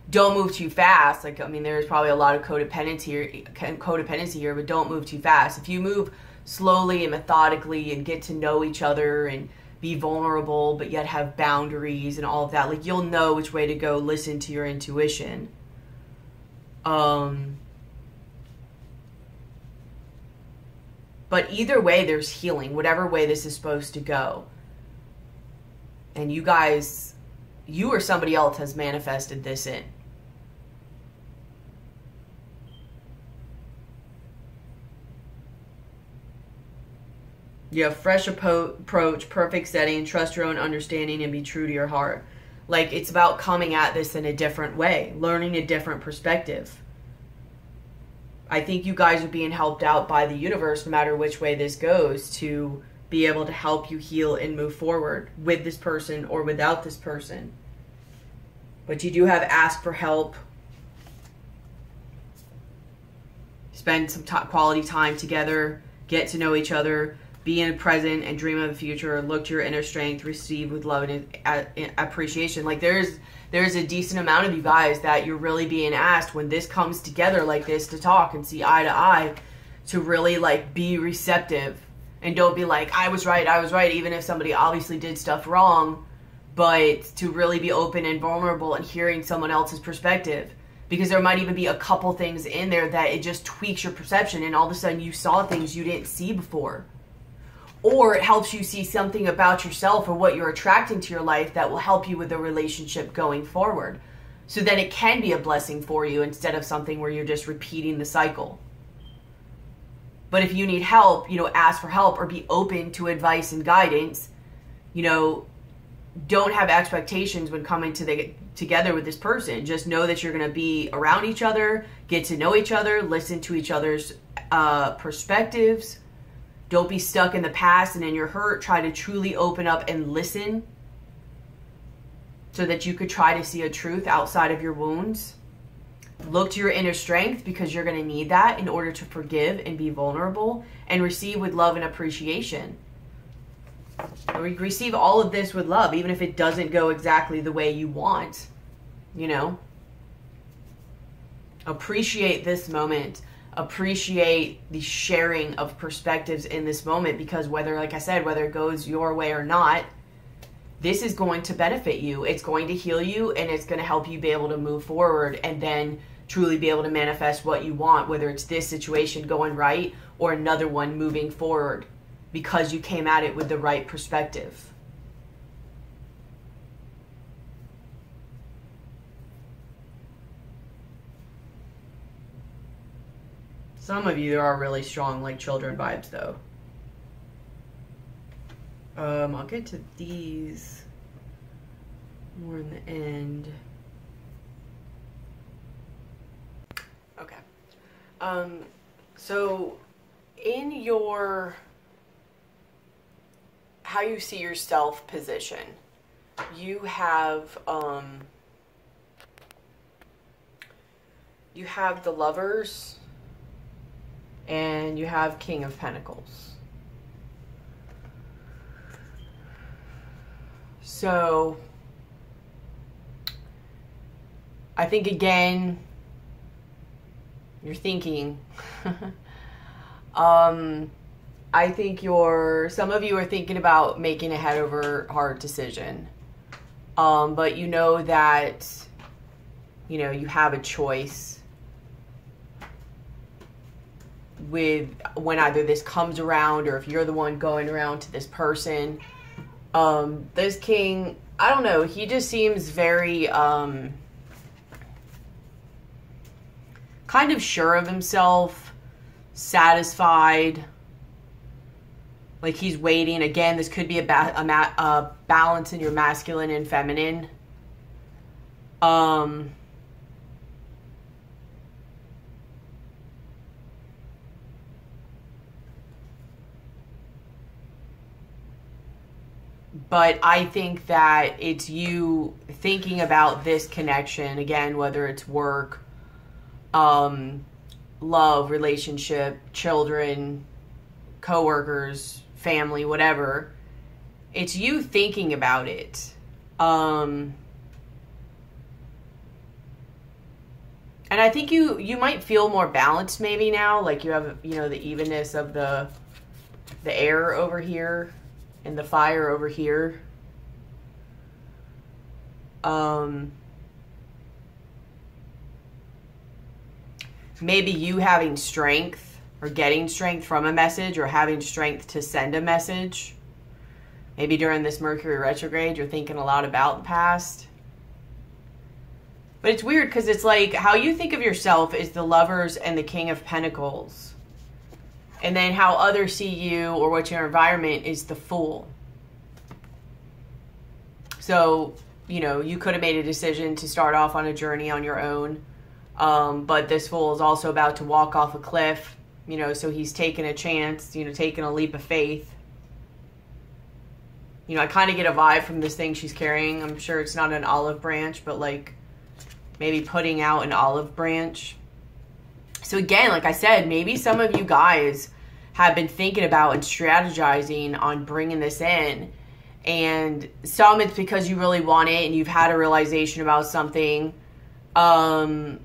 Don't move too fast. Like, I mean, there's probably a lot of codependency here, but don't move too fast. If you move slowly and methodically and get to know each other and be vulnerable, but yet have boundaries and all of that, like, you'll know which way to go. Listen to your intuition. But either way, there's healing, whatever way this is supposed to go. And you guys, you or somebody else has manifested this in. You have fresh approach, perfect setting, trust your own understanding, and be true to your heart. Like, it's about coming at this in a different way, learning a different perspective. I think you guys are being helped out by the universe, no matter which way this goes, to be able to help you heal and move forward with this person or without this person. But you do have ask for help. Spend some quality time together. Get to know each other. Be in the present and dream of the future. Look to your inner strength. Receive with love and appreciation. Like, there's a decent amount of you guys that you're really being asked when this comes together like this to talk and see eye to eye, to really, like, be receptive. And don't be like, I was right, even if somebody obviously did stuff wrong. But to really be open and vulnerable and hearing someone else's perspective. Because there might even be a couple things in there that it just tweaks your perception, and all of a sudden you saw things you didn't see before. Or it helps you see something about yourself or what you're attracting to your life that will help you with the relationship going forward. So then it can be a blessing for you instead of something where you're just repeating the cycle. But if you need help, ask for help or be open to advice and guidance. don't have expectations when coming together with this person. Just know that you're going to be around each other, get to know each other, listen to each other's perspectives. Don't be stuck in the past and in your hurt. Try to truly open up and listen so that you could try to see a truth outside of your wounds. Look to your inner strength, because you're going to need that in order to forgive and be vulnerable and receive with love and appreciation. Receive all of this with love, even if it doesn't go exactly the way you want, you know. Appreciate this moment. Appreciate the sharing of perspectives in this moment, because whether, like I said, whether it goes your way or not, this is going to benefit you. It's going to heal you, and it's going to help you be able to move forward and then truly be able to manifest what you want, whether it's this situation going right or another one moving forward, because you came at it with the right perspective. Some of you, there are really strong, like, children vibes, though. I'll get to these more in the end. Okay. So in your how you see yourself position, you have the Lovers and you have King of Pentacles. So I think, again, you're thinking I think some of you are thinking about making a head over heart decision, but you know that you have a choice with when either this comes around or if you're the one going around to this person. This King, I don't know, he just seems very kind of sure of himself, satisfied, like he's waiting. Again, this could be a balance in your masculine and feminine. But I think that it's you thinking about this connection, again, whether it's work, love, relationship, children, coworkers, family, whatever. It's you thinking about it. And I think you might feel more balanced maybe now, like you have, the evenness of the air over here and the fire over here. Maybe you having strength or getting strength from a message, or having strength to send a message. Maybe during this Mercury retrograde, you're thinking a lot about the past. But it's weird because it's like how you think of yourself is the Lovers and the King of Pentacles. And then how others see you or what your environment is the Fool. So, you could have made a decision to start off on a journey on your own. But this Fool is also about to walk off a cliff, so he's taking a chance, taking a leap of faith. I kind of get a vibe from this thing she's carrying. I'm sure it's not an olive branch, but like maybe putting out an olive branch. So again, like I said, maybe some of you guys have been thinking about and strategizing on bringing this in. And some it's because you really want it and you've had a realization about something. Some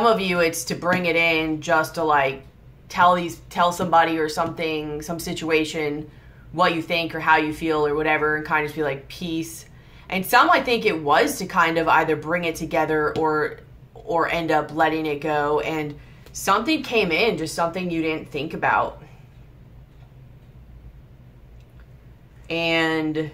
of you, it's to bring it in just to like tell somebody or something, some situation, what you think or how you feel or whatever, and kind of just be like peace. And some, I think it was to kind of either bring it together or end up letting it go. And something came in, just something you didn't think about. And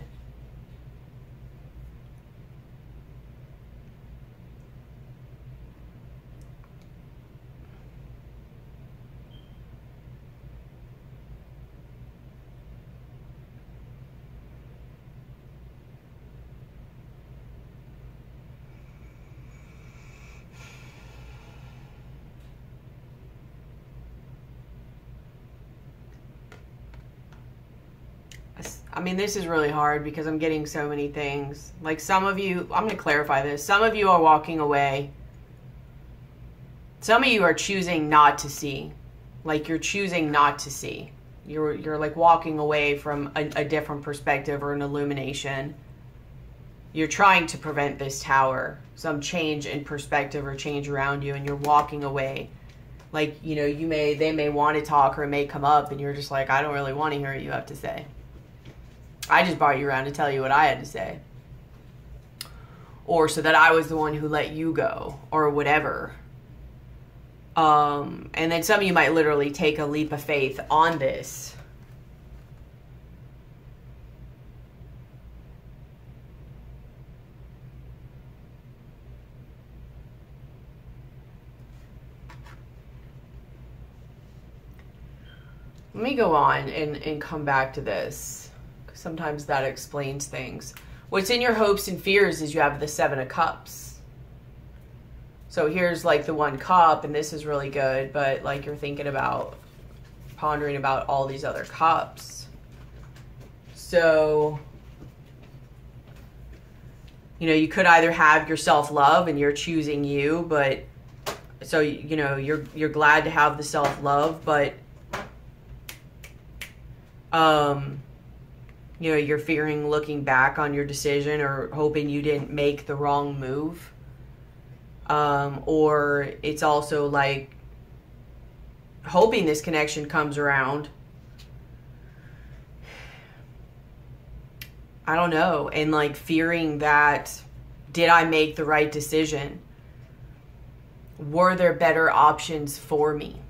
I mean, this is really hard because I'm getting so many things. Like some of you, I'm going to clarify this. Some of you are walking away. Some of you are choosing not to see. Like you're choosing not to see. You're like walking away from a different perspective or an illumination. You're trying to prevent this tower, some change in perspective or change around you, and you're walking away. Like, you know, they may want to talk or it may come up and you're just like, I don't really want to hear what you have to say. I just brought you around to tell you what I had to say. Or so that I was the one who let you go or whatever. And then some of you might literally take a leap of faith on this. Let me go on and come back to this. Sometimes that explains things. What's in your hopes and fears is you have the 7 of Cups. So here's like the 1 cup, and this is really good, but like you're thinking about, pondering about all these other cups. So, you know, you could either have your self-love and you're choosing you, but so, you know, you're glad to have the self-love, but you know, you're fearing looking back on your decision or hoping you didn't make the wrong move. Or it's also like hoping this connection comes around. I don't know. And like fearing that, did I make the right decision? Were there better options for me?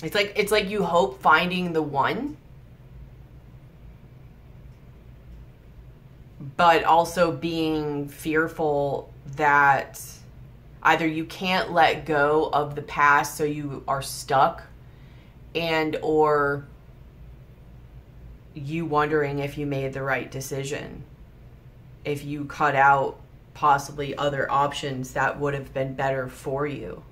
It's like you hope finding the one, but also being fearful that either you can't let go of the past, so you are stuck, and or you wondering if you made the right decision, if you cut out possibly other options that would have been better for you.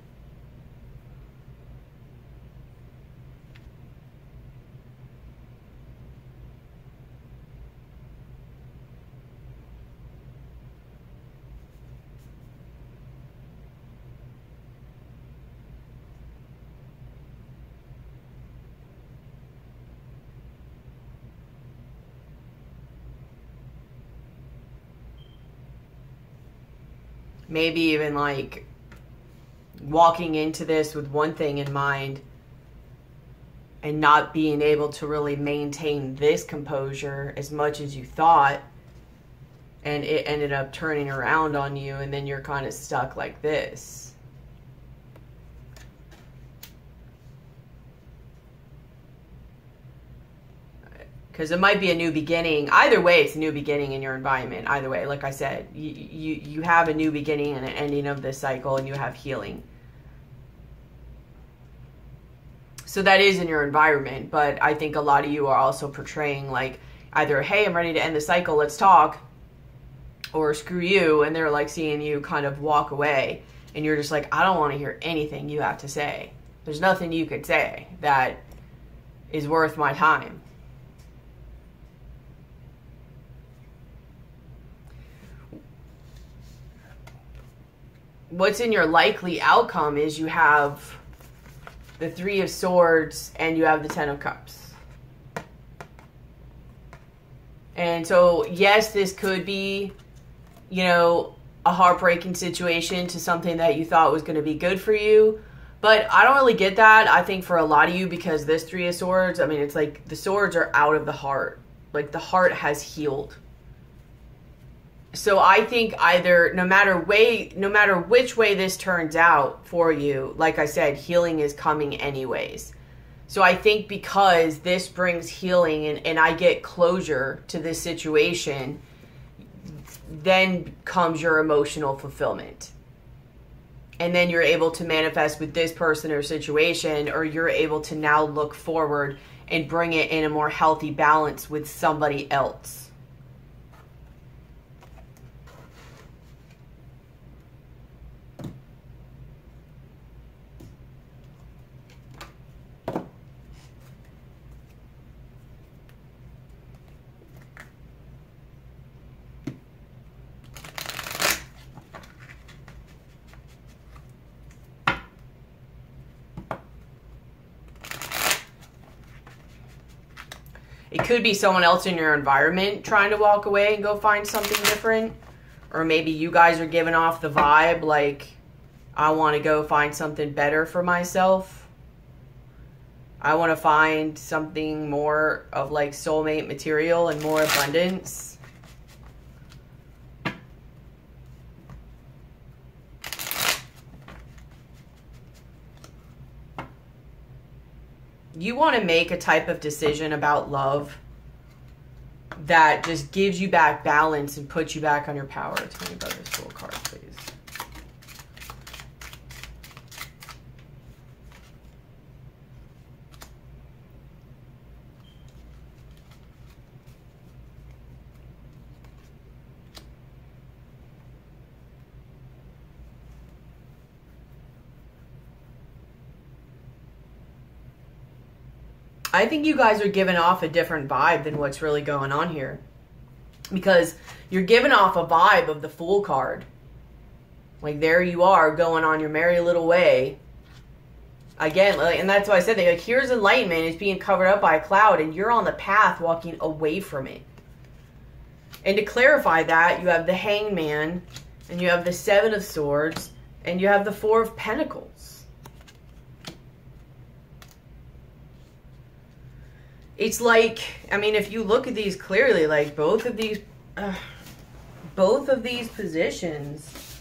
Maybe even like walking into this with one thing in mind and not being able to really maintain this composure as much as you thought, and it ended up turning around on you, and then you're kind of stuck like this. Because it might be a new beginning. Either way, it's a new beginning in your environment. Either way, like I said, you have a new beginning and an ending of this cycle, and you have healing. So that is in your environment, but I think a lot of you are also portraying like either, hey, I'm ready to end the cycle, let's talk, or screw you, and they're like seeing you kind of walk away, and you're just like, I don't want to hear anything you have to say. There's nothing you could say that is worth my time. What's in your likely outcome is you have the 3 of Swords and you have the 10 of Cups. And so, yes, this could be, you know, a heartbreaking situation to something that you thought was going to be good for you. But I don't really get that, I think, for a lot of you, because this 3 of Swords, I mean, it's like the swords are out of the heart. Like the heart has healed. So I think either, no matter which way this turns out for you, like I said, healing is coming anyways. So I think because this brings healing and I get closure to this situation, then comes your emotional fulfillment. And then you're able to manifest with this person or situation, or you're able to now look forward and bring it in a more healthy balance with somebody else. It could be someone else in your environment trying to walk away and go find something different. Or maybe you guys are giving off the vibe like, I want to go find something better for myself. I want to find something more of like soulmate material and more abundance. You want to make a type of decision about love that just gives you back balance and puts you back on your power. Tell me about this Fool card, please. I think you guys are giving off a different vibe than what's really going on here. Because you're giving off a vibe of the Fool card. Like, there you are, going on your merry little way. Again, like, and that's why I said that. Like, here's enlightenment. It's being covered up by a cloud, and you're on the path walking away from it. And to clarify that, you have the Hangman, and you have the Seven of Swords, and you have the Four of Pentacles. It's like, I mean, if you look at these clearly, like both of these positions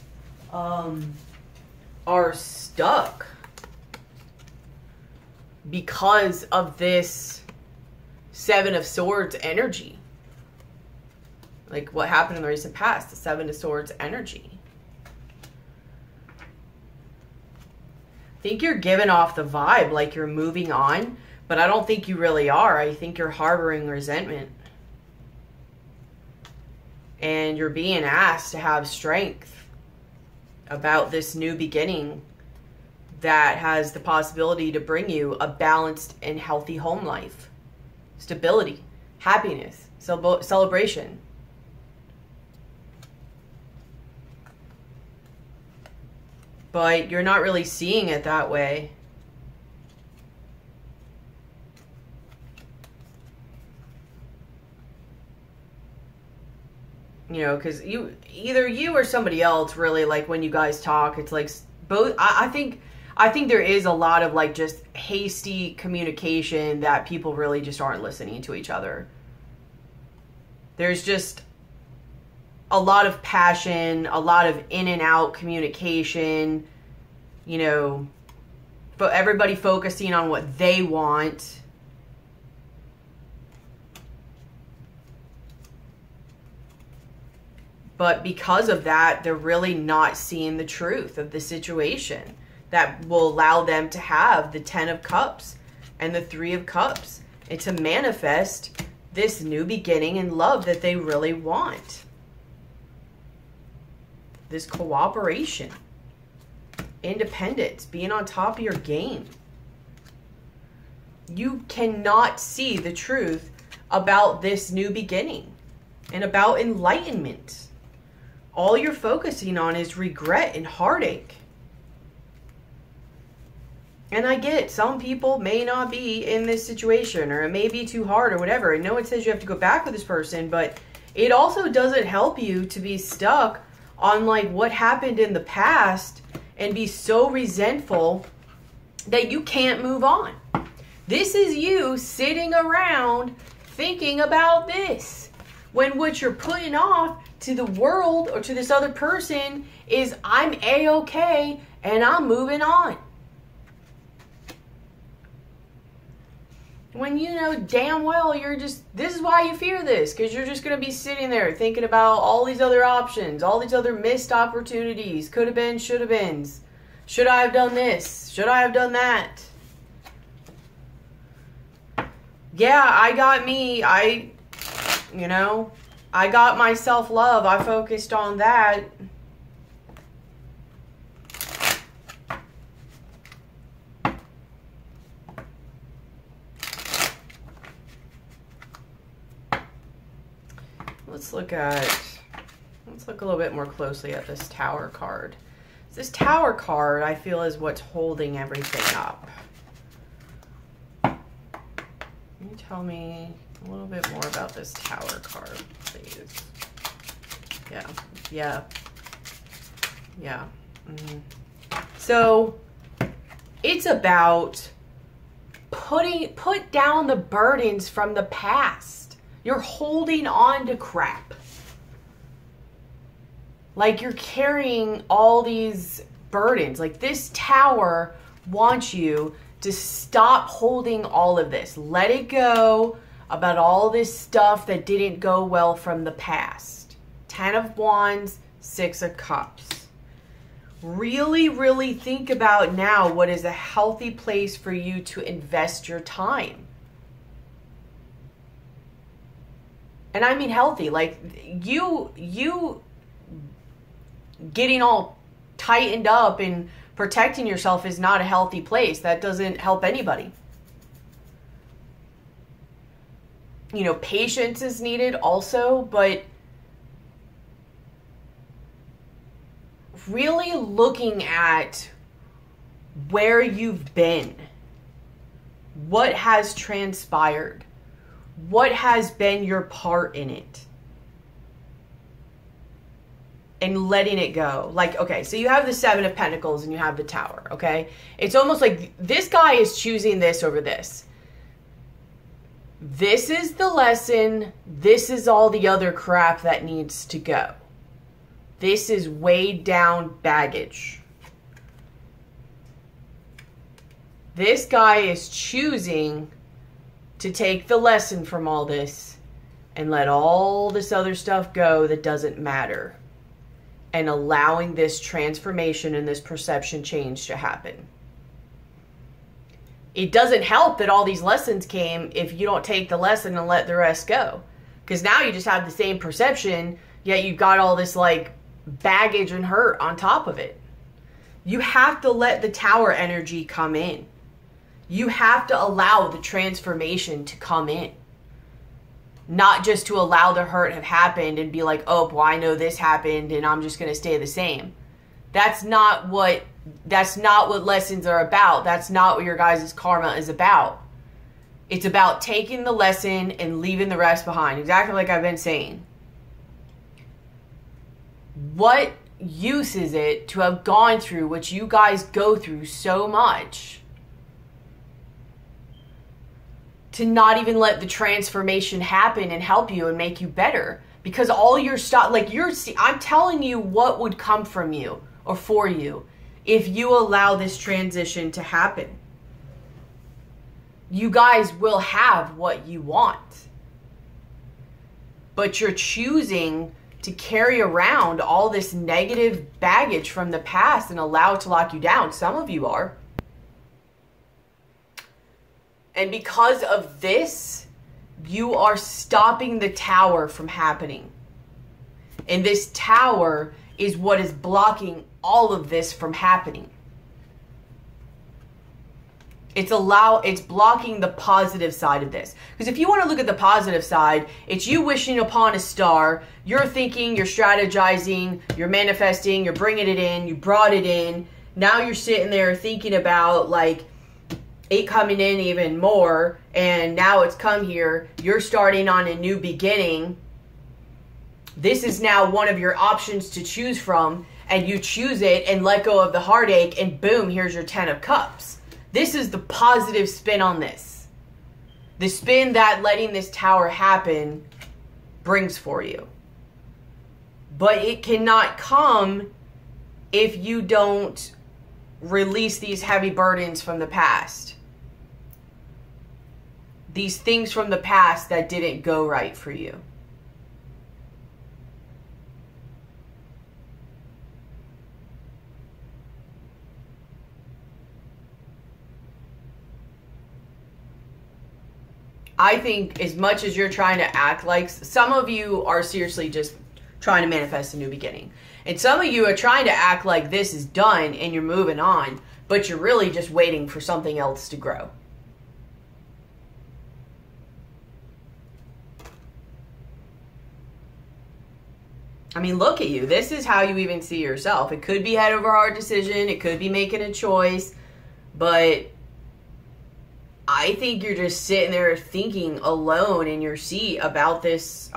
are stuck because of this Seven of Swords energy. Like what happened in the recent past, the Seven of Swords energy. I think you're giving off the vibe like you're moving on. But I don't think you really are. I think you're harboring resentment. And you're being asked to have strength about this new beginning that has the possibility to bring you a balanced and healthy home life. Stability, happiness, celebration. But you're not really seeing it that way. You know, because either you or somebody else really, like, when you guys talk, it's like both. I think there is a lot of like just hasty communication that people really just aren't listening to each other. There's just a lot of passion, a lot of in and out communication, you know, but everybody focusing on what they want. But because of that, they're really not seeing the truth of the situation that will allow them to have the 10 of Cups and the 3 of Cups and to manifest this new beginning in love that they really want. This cooperation, independence, being on top of your game. You cannot see the truth about this new beginning and about enlightenment. All you're focusing on is regret and heartache. And I get it. Some people may not be in this situation, or it may be too hard or whatever. I know it says you have to go back with this person, but it also doesn't help you to be stuck on like what happened in the past and be so resentful that you can't move on. This is you sitting around thinking about this, when what you're putting off to the world or to this other person is, I'm A-okay and I'm moving on. When you know damn well you're just, this is why you fear this, because you're just going to be sitting there thinking about all these other options, all these other missed opportunities, could have been, should have been. Should I have done this? Should I have done that? Yeah, I got me. You know, I got my self-love. I focused on that. Let's look a little bit more closely at this Tower card. This Tower card, I feel, is what's holding everything up. Can you tell me a little bit more about this Tower card, please? Yeah. So it's about put down the burdens from the past. You're holding on to crap. Like you're carrying all these burdens. Like this Tower wants you to stop holding all of this. Let it go about all this stuff that didn't go well from the past. 10 of Wands, 6 of Cups. Really, really think about now what is a healthy place for you to invest your time. And I mean healthy, like you getting all tightened up and protecting yourself is not a healthy place. That doesn't help anybody. You know, patience is needed also, but really looking at where you've been, what has transpired, what has been your part in it, and letting it go. Like, okay, so you have the 7 of Pentacles and you have the Tower, okay? It's almost like this guy is choosing this over this. This is the lesson. This is all the other crap that needs to go. This is weighed down baggage. This guy is choosing to take the lesson from all this and let all this other stuff go that doesn't matter, and allowing this transformation and this perception change to happen. It doesn't help that all these lessons came if you don't take the lesson and let the rest go. Because now you just have the same perception, yet you've got all this like baggage and hurt on top of it. You have to let the Tower energy come in. You have to allow the transformation to come in. Not just to allow the hurt have happened and be like, oh, well, I know this happened and I'm just going to stay the same. That's not what lessons are about. That's not what your guys' karma is about. It's about taking the lesson and leaving the rest behind. Exactly like I've been saying. What use is it to have gone through what you guys go through so much to not even let the transformation happen and help you and make you better? Because all your stuff, like I'm telling you what would come from you or for you if you allow this transition to happen. You guys will have what you want. But you're choosing to carry around all this negative baggage from the past and allow it to lock you down. Some of you are. And because of this, you are stopping the Tower from happening. And this Tower is what is blocking all of this from happening. It's blocking the positive side of this. Because if you want to look at the positive side, it's you wishing upon a star. You're thinking, you're strategizing, you're manifesting, you're bringing it in, you brought it in. Now you're sitting there thinking about like it coming in even more, and now it's come here. You're starting on a new beginning. This is now one of your options to choose from, and you choose it and let go of the heartache, and boom, here's your 10 of Cups. This is the positive spin on this. The spin that letting this Tower happen brings for you. But it cannot come if you don't release these heavy burdens from the past. These things from the past that didn't go right for you. I think as much as you're trying to act like, some of you are seriously just trying to manifest a new beginning. And some of you are trying to act like this is done and you're moving on, but you're really just waiting for something else to grow. I mean, look at you. This is how you even see yourself. It could be head over heart decision. It could be making a choice, but I think you're just sitting there thinking alone in your seat about this.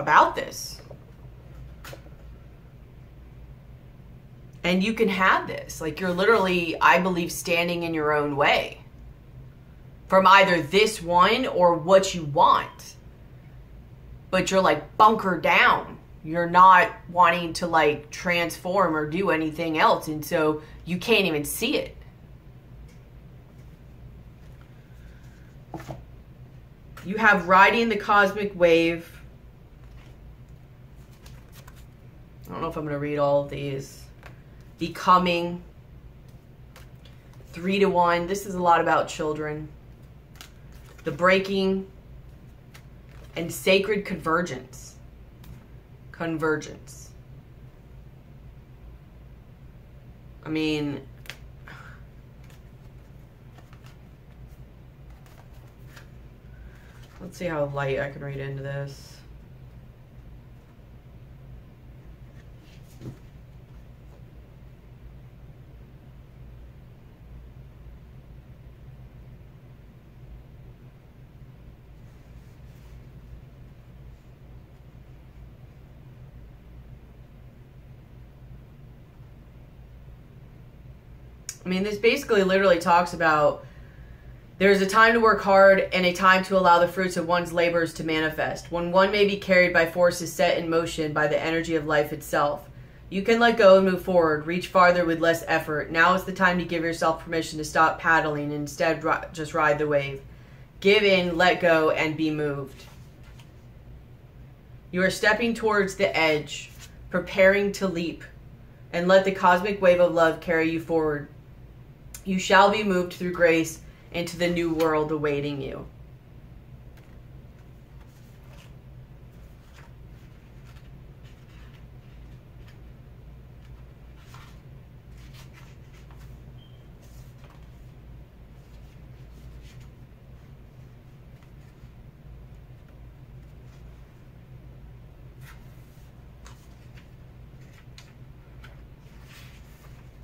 And you can have this. Like, you're literally, I believe, standing in your own way from either this one or what you want. But you're like bunkered down. You're not wanting to like transform or do anything else. And so you can't even see it. You have riding the cosmic wave. I don't know if I'm going to read all of these. Becoming. 3 to 1. This is a lot about children. The breaking. And sacred convergence. Convergence. I mean, let's see how light I can read into this. I mean, this basically literally talks about there's a time to work hard and a time to allow the fruits of one's labors to manifest, when one may be carried by forces set in motion by the energy of life itself. You can let go and move forward, reach farther with less effort. Now is the time to give yourself permission to stop paddling and instead just ride the wave. Give in, let go, and be moved. You are stepping towards the edge, preparing to leap, and let the cosmic wave of love carry you forward. You shall be moved through grace into the new world awaiting you.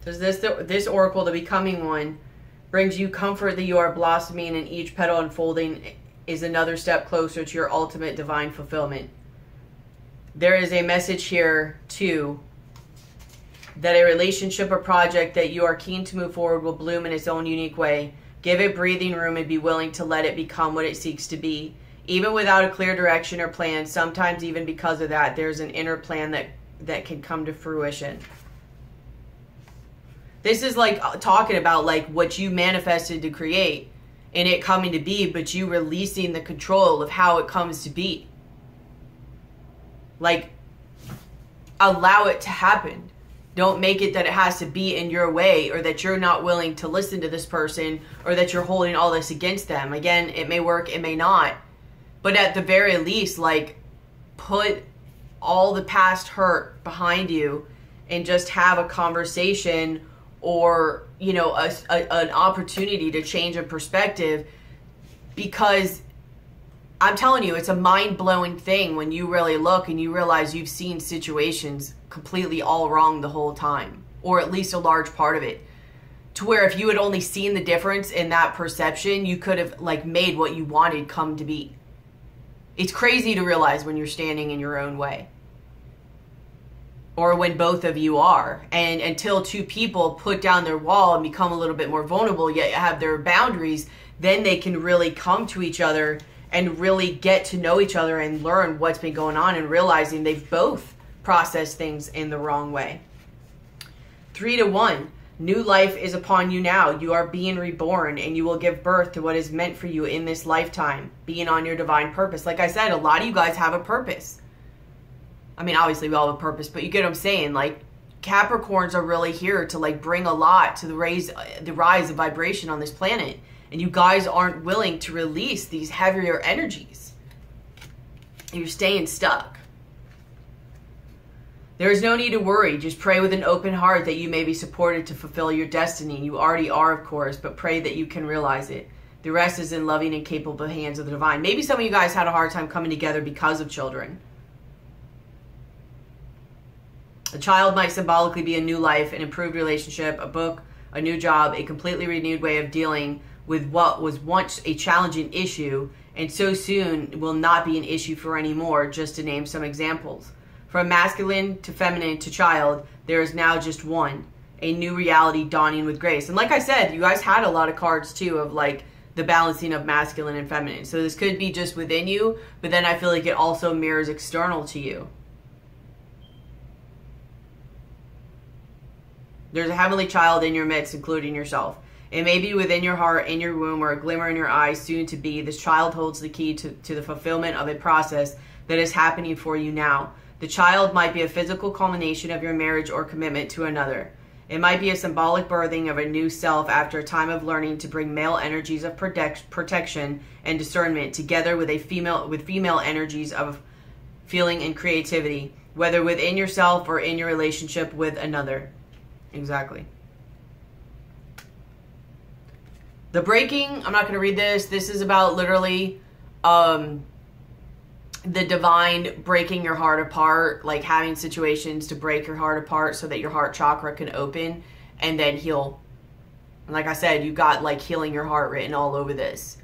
Does this oracle, the becoming one, brings you comfort that you are blossoming and each petal unfolding is another step closer to your ultimate divine fulfillment. There is a message here, too, that a relationship or project that you are keen to move forward will bloom in its own unique way. Give it breathing room and be willing to let it become what it seeks to be. Even without a clear direction or plan, sometimes even because of that, there's an inner plan that can come to fruition. This is like talking about like what you manifested to create and it coming to be, but you releasing the control of how it comes to be. Like, allow it to happen. Don't make it that it has to be in your way, or that you're not willing to listen to this person, or that you're holding all this against them. Again, it may work, it may not. But at the very least, like, put all the past hurt behind you and just have a conversation, or, you know, an opportunity to change a perspective. Because I'm telling you, it's a mind-blowing thing when you really look and you realize you've seen situations completely all wrong the whole time, or at least a large part of it, to where if you had only seen the difference in that perception, you could have like made what you wanted come to be. It's crazy to realize when you're standing in your own way, or when both of you are. And until two people put down their wall and become a little bit more vulnerable, yet have their boundaries, then they can really come to each other and really get to know each other and learn what's been going on, and realizing they've both processed things in the wrong way. 3 to 1. New life is upon you now. You are being reborn, and you will give birth to what is meant for you in this lifetime, being on your divine purpose. Like I said, a lot of you guys have a purpose. I mean, obviously we all have a purpose, but you get what I'm saying. Like, Capricorns are really here to like bring a lot to the rise of vibration on this planet. And you guys aren't willing to release these heavier energies. You're staying stuck. There is no need to worry. Just pray with an open heart that you may be supported to fulfill your destiny. You already are, of course, but pray that you can realize it. The rest is in loving and capable hands of the divine. Maybe some of you guys had a hard time coming together because of children. A child might symbolically be a new life, an improved relationship, a book, a new job, a completely renewed way of dealing with what was once a challenging issue and so soon will not be an issue for anymore, just to name some examples. From masculine to feminine to child, there is now just one, a new reality dawning with grace. And like I said, you guys had a lot of cards too of like the balancing of masculine and feminine. So this could be just within you, but then I feel like it also mirrors external to you. There's a heavenly child in your midst, including yourself. It may be within your heart, in your womb, or a glimmer in your eyes, soon to be. This child holds the key to the fulfillment of a process that is happening for you now. The child might be a physical culmination of your marriage or commitment to another. It might be a symbolic birthing of a new self after a time of learning to bring male energies of protection and discernment together with female energies of feeling and creativity, whether within yourself or in your relationship with another. Exactly. The breaking, I'm not going to read this. This is about literally the divine breaking your heart apart, like having situations to break your heart apart so that your heart chakra can open and then heal. And like I said, you got like healing your heart written all over this.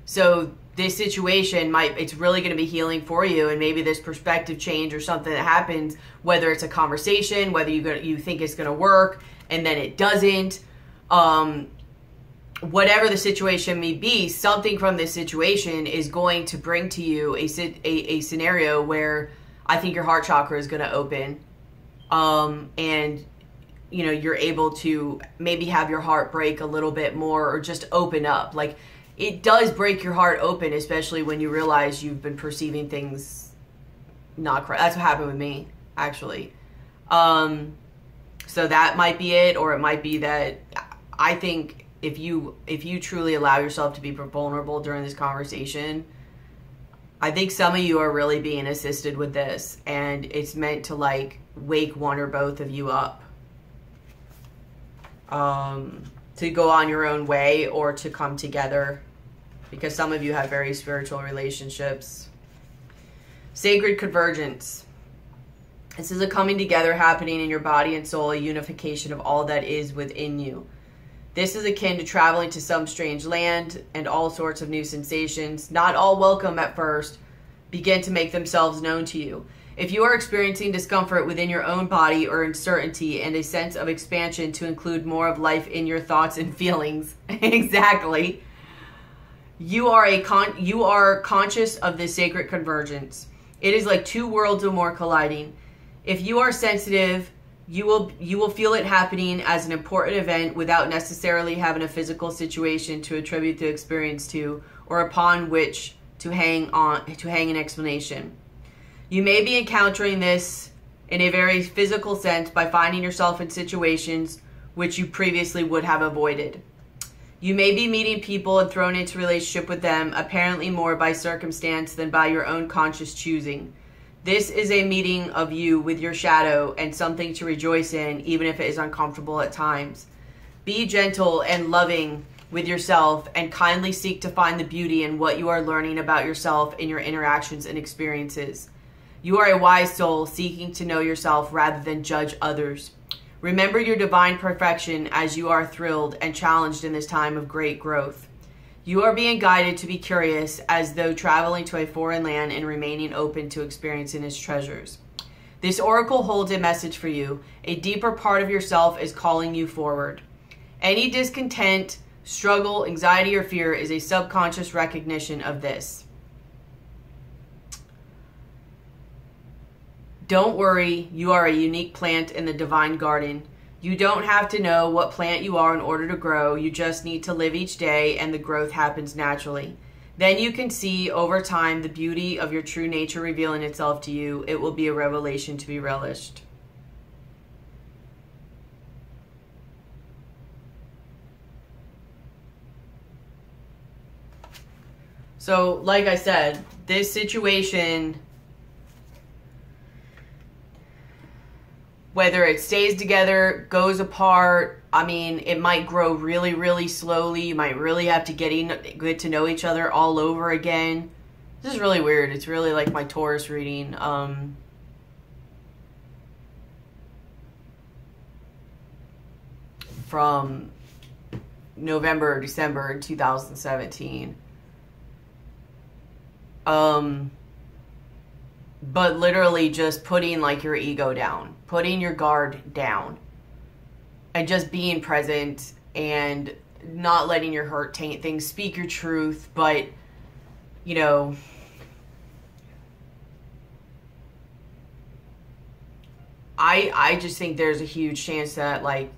So this situation it's really going to be healing for you, and maybe this perspective change or something that happens, whether it's a conversation, whether you think it's going to work and then it doesn't, whatever the situation may be, something from this situation is going to bring to you a scenario where I think your heart chakra is going to open, and you know, you're able to maybe have your heart break a little bit more or just open up. Like, it does break your heart open, especially when you realize you've been perceiving things not correct. That's what happened with me, actually. So that might be it, or it might be that I think if you truly allow yourself to be vulnerable during this conversation, I think some of you are really being assisted with this, and it's meant to like wake one or both of you up, to go on your own way or to come together, because some of you have very spiritual relationships. Sacred convergence. This is a coming together happening in your body and soul, a unification of all that is within you. This is akin to traveling to some strange land, and all sorts of new sensations, not all welcome at first, begin to make themselves known to you. If you are experiencing discomfort within your own body or uncertainty and a sense of expansion to include more of life in your thoughts and feelings, exactly, you are conscious of this sacred convergence. It is like two worlds or more colliding. If you are sensitive, you will feel it happening as an important event without necessarily having a physical situation to attribute the experience to, or upon which to hang an explanation. You may be encountering this in a very physical sense by finding yourself in situations which you previously would have avoided. You may be meeting people and thrown into relationship with them, apparently more by circumstance than by your own conscious choosing. This is a meeting of you with your shadow and something to rejoice in, even if it is uncomfortable at times. Be gentle and loving with yourself and kindly seek to find the beauty in what you are learning about yourself in your interactions and experiences. You are a wise soul seeking to know yourself rather than judge others. Remember your divine perfection as you are thrilled and challenged in this time of great growth. You are being guided to be curious, as though traveling to a foreign land and remaining open to experiencing its treasures. This oracle holds a message for you. A deeper part of yourself is calling you forward. Any discontent, struggle, anxiety, or fear is a subconscious recognition of this. Don't worry, you are a unique plant in the divine garden. You don't have to know what plant you are in order to grow. You just need to live each day, and the growth happens naturally. Then you can see over time the beauty of your true nature revealing itself to you. It will be a revelation to be relished. So, like I said, this situation, whether it stays together, goes apart, I mean, it might grow really, really slowly. You might really have to get to know each other all over again. This is really weird. It's really like my Taurus reading. From November or December in 2017. But literally just putting like your ego down, putting your guard down, and just being present and not letting your hurt taint things. Speak your truth, but, you know, I just think there's a huge chance that, like,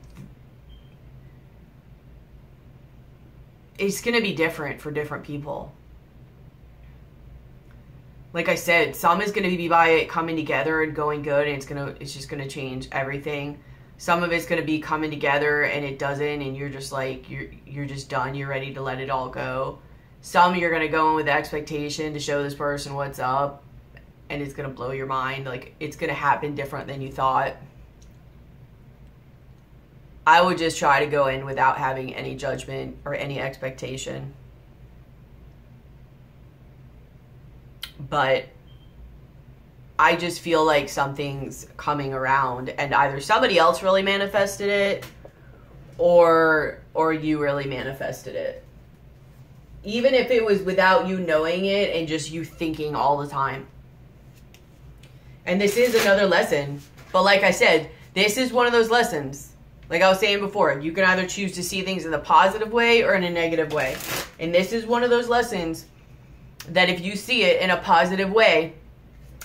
it's going to be different for different people. Like I said, some is going to be by it coming together and going good, and it's just going to change everything. Some of it's going to be coming together and it doesn't, and you're just like, you're just done. You're ready to let it all go. Some you're going to go in with the expectation to show this person what's up, and it's going to blow your mind. Like, it's going to happen different than you thought. I would just try to go in without having any judgment or any expectation. But I just feel like something's coming around, and either somebody else really manifested it or you really manifested it. Even if it was without you knowing it and just you thinking all the time. And this is another lesson. But like I said, this is one of those lessons. Like I was saying before, you can either choose to see things in a positive way or in a negative way. And this is one of those lessons that if you see it in a positive way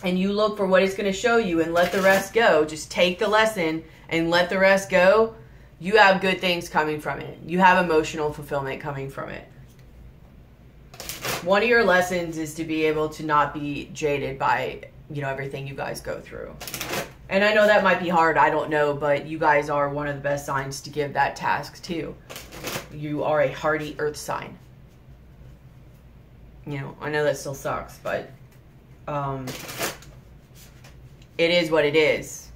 and you look for what it's going to show you and let the rest go, just take the lesson and let the rest go, you have good things coming from it. You have emotional fulfillment coming from it. One of your lessons is to be able to not be jaded by, you know, everything you guys go through. And I know that might be hard, I don't know, but you guys are one of the best signs to give that task to. You are a hardy earth sign. You know, I know that still sucks, but it is what it is.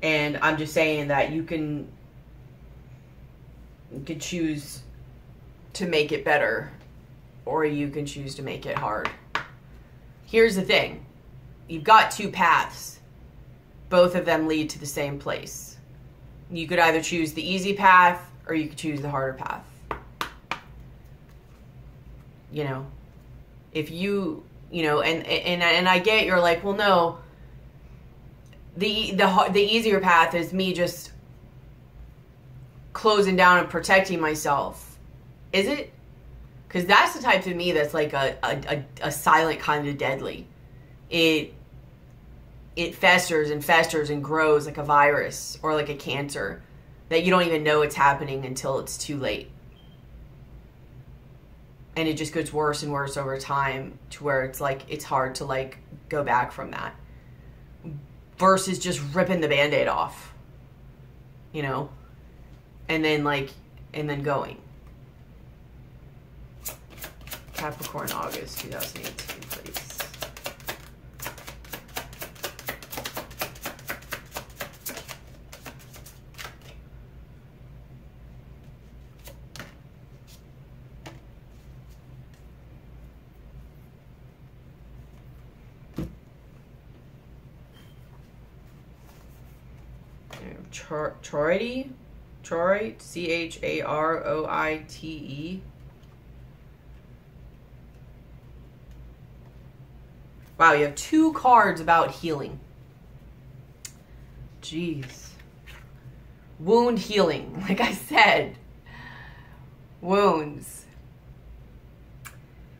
And I'm just saying that you can choose to make it better, or you can choose to make it hard. Here's the thing. You've got two paths. Both of them lead to the same place. You could either choose the easy path or you could choose the harder path. You know, if you know, and I get you're like, well, no, the easier path is me just closing down and protecting myself. Is it? Because that's the type of me that's like a silent kind of deadly. It festers and festers and grows like a virus or like a cancer that you don't even know it's happening until it's too late. And it just gets worse and worse over time to where it's like, it's hard to like go back from that. Versus just ripping the Band-Aid off, you know, and then going. Capricorn, August 2018, please. Charity, Charoite. Wow, you have two cards about healing. Jeez. Wound healing, like I said. Wounds.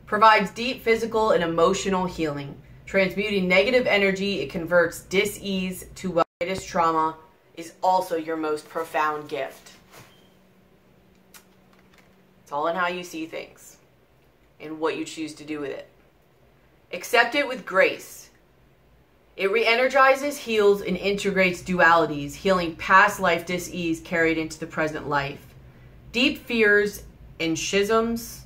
Provides deep physical and emotional healing. Transmuting negative energy, it converts dis-ease to well. Greatest trauma is also your most profound gift. It's all in how you see things and what you choose to do with it. Accept it with grace. It re-energizes, heals, and integrates dualities, healing past life dis-ease carried into the present life. Deep fears and schisms,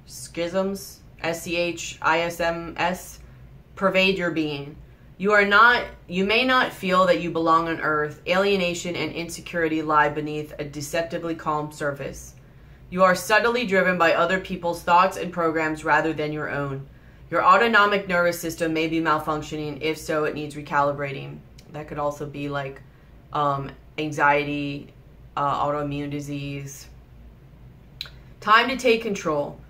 SCHISMS, pervade your being. You may not feel that you belong on earth. Alienation and insecurity lie beneath a deceptively calm surface. You are subtly driven by other people's thoughts and programs rather than your own. Your autonomic nervous system may be malfunctioning. If so, it needs recalibrating. That could also be like anxiety, autoimmune disease, Time to take control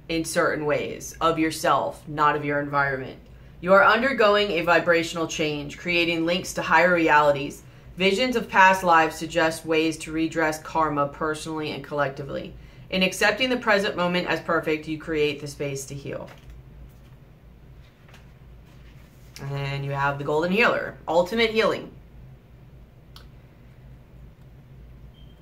in certain ways of yourself, not of your environment. You are undergoing a vibrational change, creating links to higher realities. Visions of past lives suggest ways to redress karma personally and collectively. In accepting the present moment as perfect, you create the space to heal. And you have the Golden Healer, ultimate healing.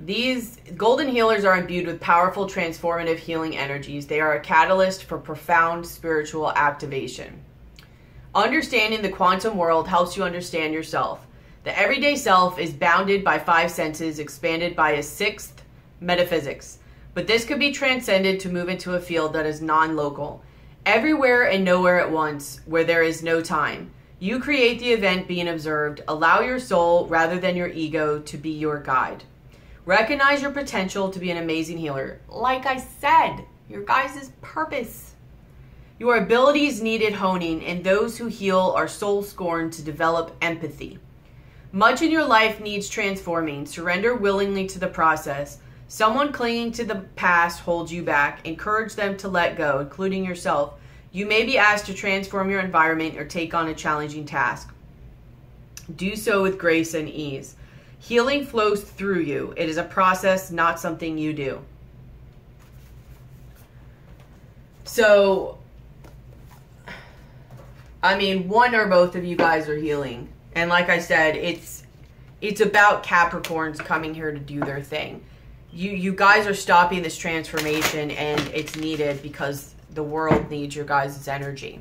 These golden healers are imbued with powerful transformative healing energies. They are a catalyst for profound spiritual activation. Understanding the quantum world helps you understand yourself. The everyday self is bounded by 5 senses, expanded by a 6th, metaphysics. But this could be transcended to move into a field that is non-local. Everywhere and nowhere at once, where there is no time. You create the event being observed. Allow your soul, rather than your ego, to be your guide. Recognize your potential to be an amazing healer. Like I said, your guys' purpose. Your abilities needed honing, and those who heal are soul-scorned to develop empathy. Much in your life needs transforming. Surrender willingly to the process. Someone clinging to the past holds you back. Encourage them to let go, including yourself. You may be asked to transform your environment or take on a challenging task. Do so with grace and ease. Healing flows through you. It is a process, not something you do. So, I mean, one or both of you guys are healing. And like I said, it's about Capricorns coming here to do their thing. You guys are stopping this transformation, and it's needed because the world needs your guys' energy.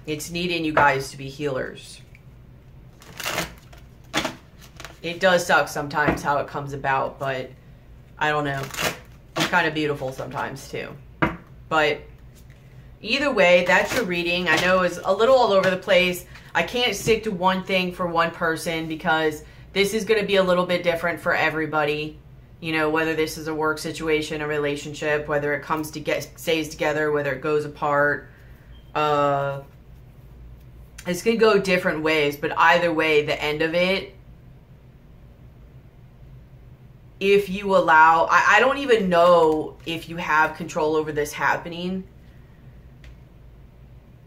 It's needing you guys to be healers. It does suck sometimes how it comes about, but I don't know. It's kind of beautiful sometimes too. But either way, that's your reading. I know it's a little all over the place. I can't stick to one thing for one person because this is going to be a little bit different for everybody. You know, whether this is a work situation, a relationship, whether it comes to stays together, whether it goes apart. It's going to go different ways, but either way, the end of it, if you allow, I don't even know if you have control over this happening,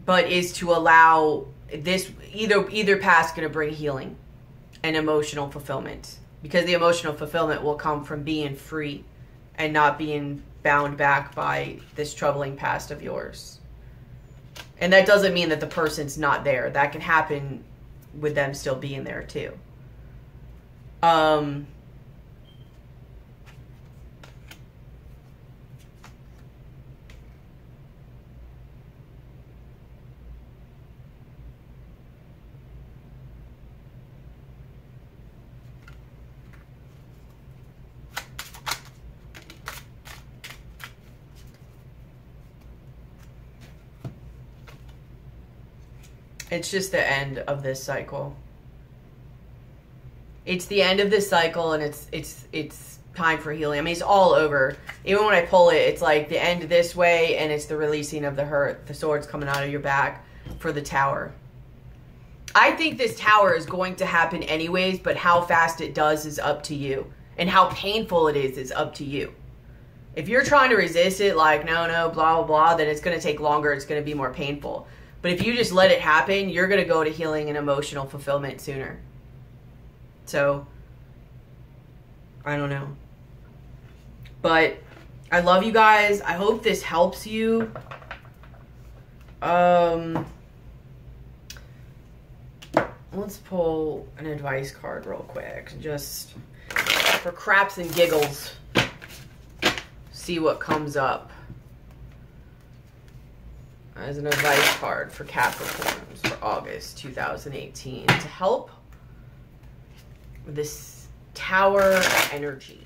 but is to allow this, either path's going to bring healing and emotional fulfillment, because the emotional fulfillment will come from being free and not being bound back by this troubling past of yours. And that doesn't mean that the person's not there. That can happen with them still being there too. It's just the end of this cycle. It's the end of this cycle, and it's time for healing. I mean, it's all over. Even when I pull it, it's like the end this way, and it's the releasing of the hurt. The sword's coming out of your back for the tower. I think this tower is going to happen anyways, but how fast it does is up to you. And how painful it is up to you. If you're trying to resist it, like, no, blah, blah, blah, then it's going to take longer. It's going to be more painful. But if you just let it happen, you're going to go to healing and emotional fulfillment sooner. So, I don't know. But I love you guys. I hope this helps you. Let's pull an advice card real quick. Just for craps and giggles. See what comes up as an advice card for Capricorns for August 2018 to help with this tower energy.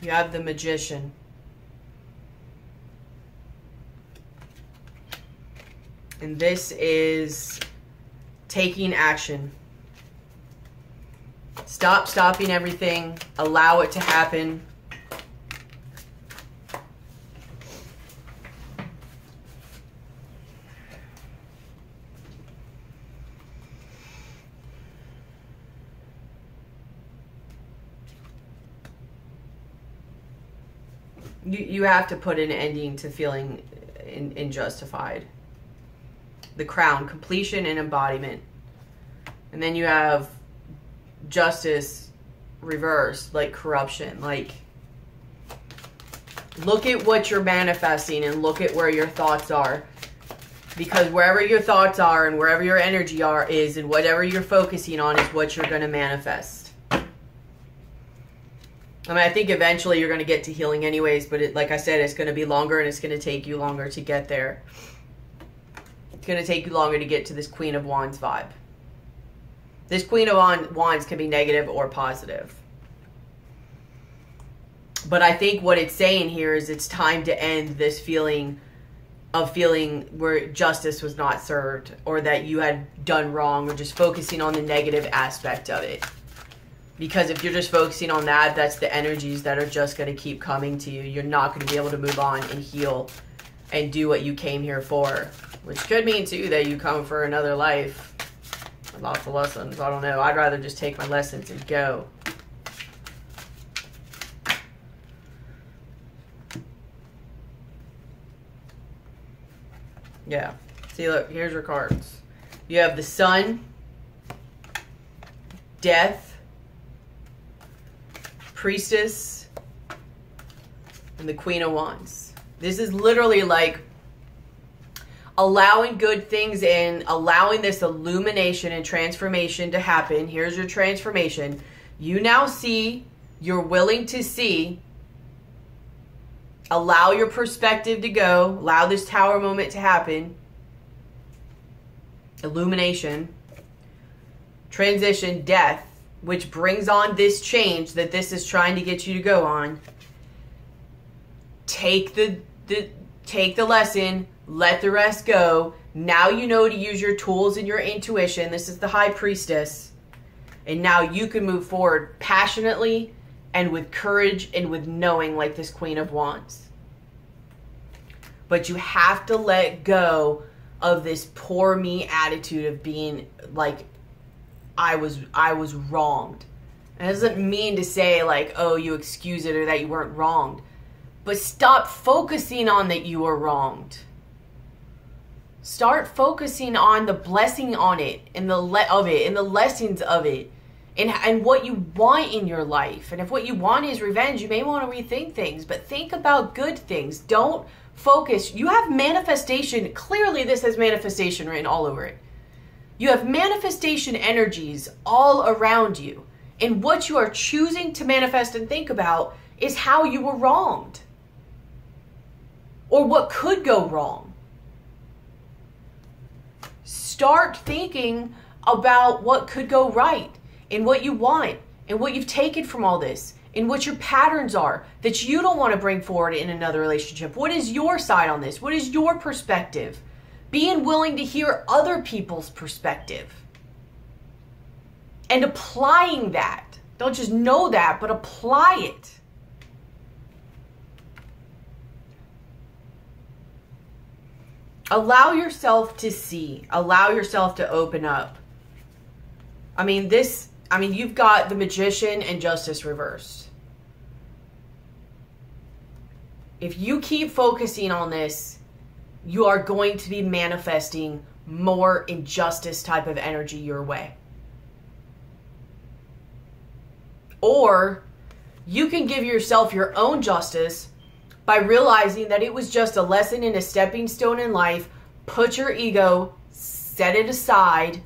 You have the Magician. And this is taking action. Stop stopping everything. Allow it to happen. You have to put an ending to feeling unjustified. The crown, completion and embodiment. And then you have justice reversed, like corruption. Like, look at what you're manifesting and look at where your thoughts are. Because wherever your thoughts are and wherever your energy is and whatever you're focusing on is what you're going to manifest. I mean, I think eventually you're going to get to healing anyways, but like I said, it's going to be longer and it's going to take you longer to get there. It's going to take you longer to get to this Queen of Wands vibe. This Queen of Wands can be negative or positive. But I think what it's saying here is it's time to end this feeling where justice was not served or that you had done wrong or just focusing on the negative aspect of it. Because if you're just focusing on that, that's the energies that are just going to keep coming to you. You're not going to be able to move on and heal and do what you came here for. Which could mean, too, that you come for another life. Lots of lessons. I don't know. I'd rather just take my lessons and go. Yeah. See, look. Here's your cards. You have the Sun, Death, Priestess, and the Queen of Wands. This is literally like allowing good things in, allowing this illumination and transformation to happen. Here's your transformation. You now see, you're willing to see. Allow your perspective to go. Allow this Tower moment to happen. Illumination. Transition, death, which brings on this change that this is trying to get you to go on. Take the lesson, let the rest go. Now you know to use your tools and your intuition. This is the High Priestess. And now you can move forward passionately and with courage and with knowing, like this Queen of Wands. But you have to let go of this poor me attitude of being like, I was wronged. And it doesn't mean to say like, oh, you excuse it or that you weren't wronged. But stop focusing on that you were wronged. Start focusing on the blessing on it and the lessons of it and what you want in your life. And if what you want is revenge, you may want to rethink things, but think about good things. Don't focus. You have manifestation. Clearly this has manifestation written all over it. You have manifestation energies all around you. And what you are choosing to manifest and think about is how you were wronged. Or what could go wrong. Start thinking about what could go right. And what you want. And what you've taken from all this. And what your patterns are that you don't want to bring forward in another relationship. What is your side on this? What is your perspective? Being willing to hear other people's perspective. And applying that. Don't just know that, but apply it. Allow yourself to see. Allow yourself to open up. You've got the Magician and Justice reversed. If you keep focusing on this, you are going to be manifesting more injustice type of energy your way. Or you can give yourself your own justice by realizing that it was just a lesson and a stepping stone in life. Put your ego, set it aside,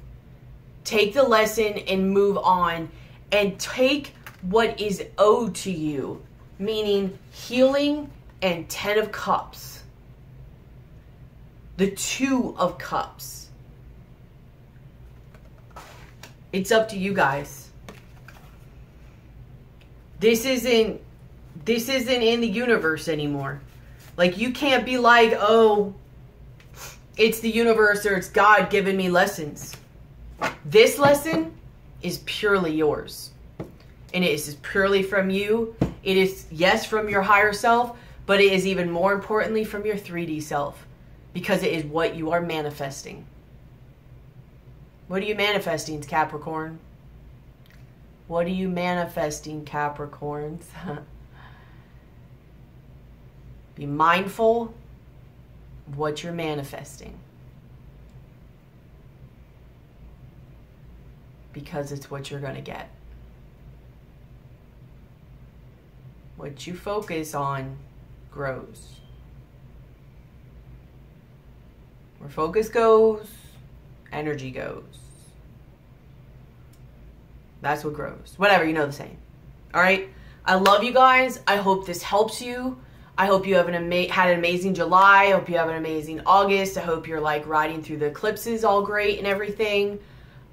take the lesson and move on, and take what is owed to you, meaning healing and 10 of Cups. The 2 of Cups. It's up to you guys. This isn't in the universe anymore. Like, you can't be like, oh, it's the universe or it's God giving me lessons. This lesson is purely yours. and it is purely from you. It is, yes, from your higher self, but it is even more importantly from your 3D self, because it is what you are manifesting. What are you manifesting, Capricorn? What are you manifesting, Capricorns? Be mindful of what you're manifesting, because it's what you're going to get. What you focus on grows. Where focus goes, energy goes. That's what grows. Whatever, you know the saying. All right? I love you guys. I hope this helps you. I hope you have had an amazing July. I hope you have an amazing August. I hope you're like riding through the eclipses all great and everything.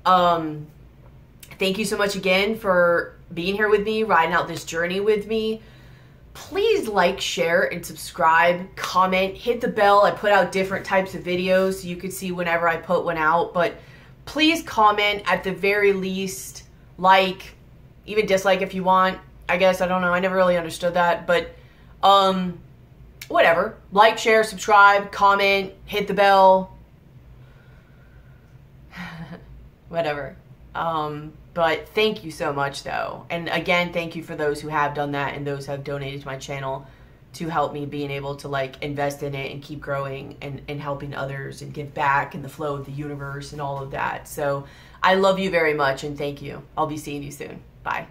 Thank you so much again for being here with me, riding out this journey with me. Please like, share, and subscribe, comment, hit the bell. I put out different types of videos so you can see whenever I put one out. But please comment, at the very least, like, even dislike if you want. I guess, I don't know. I never really understood that. But, whatever. Like, share, subscribe, comment, hit the bell. Whatever. But thank you so much, though. And again, thank you for those who have done that and those who have donated to my channel to help me being able to like invest in it and keep growing and helping others and give back in the flow of the universe and all of that. So I love you very much and thank you. I'll be seeing you soon. Bye.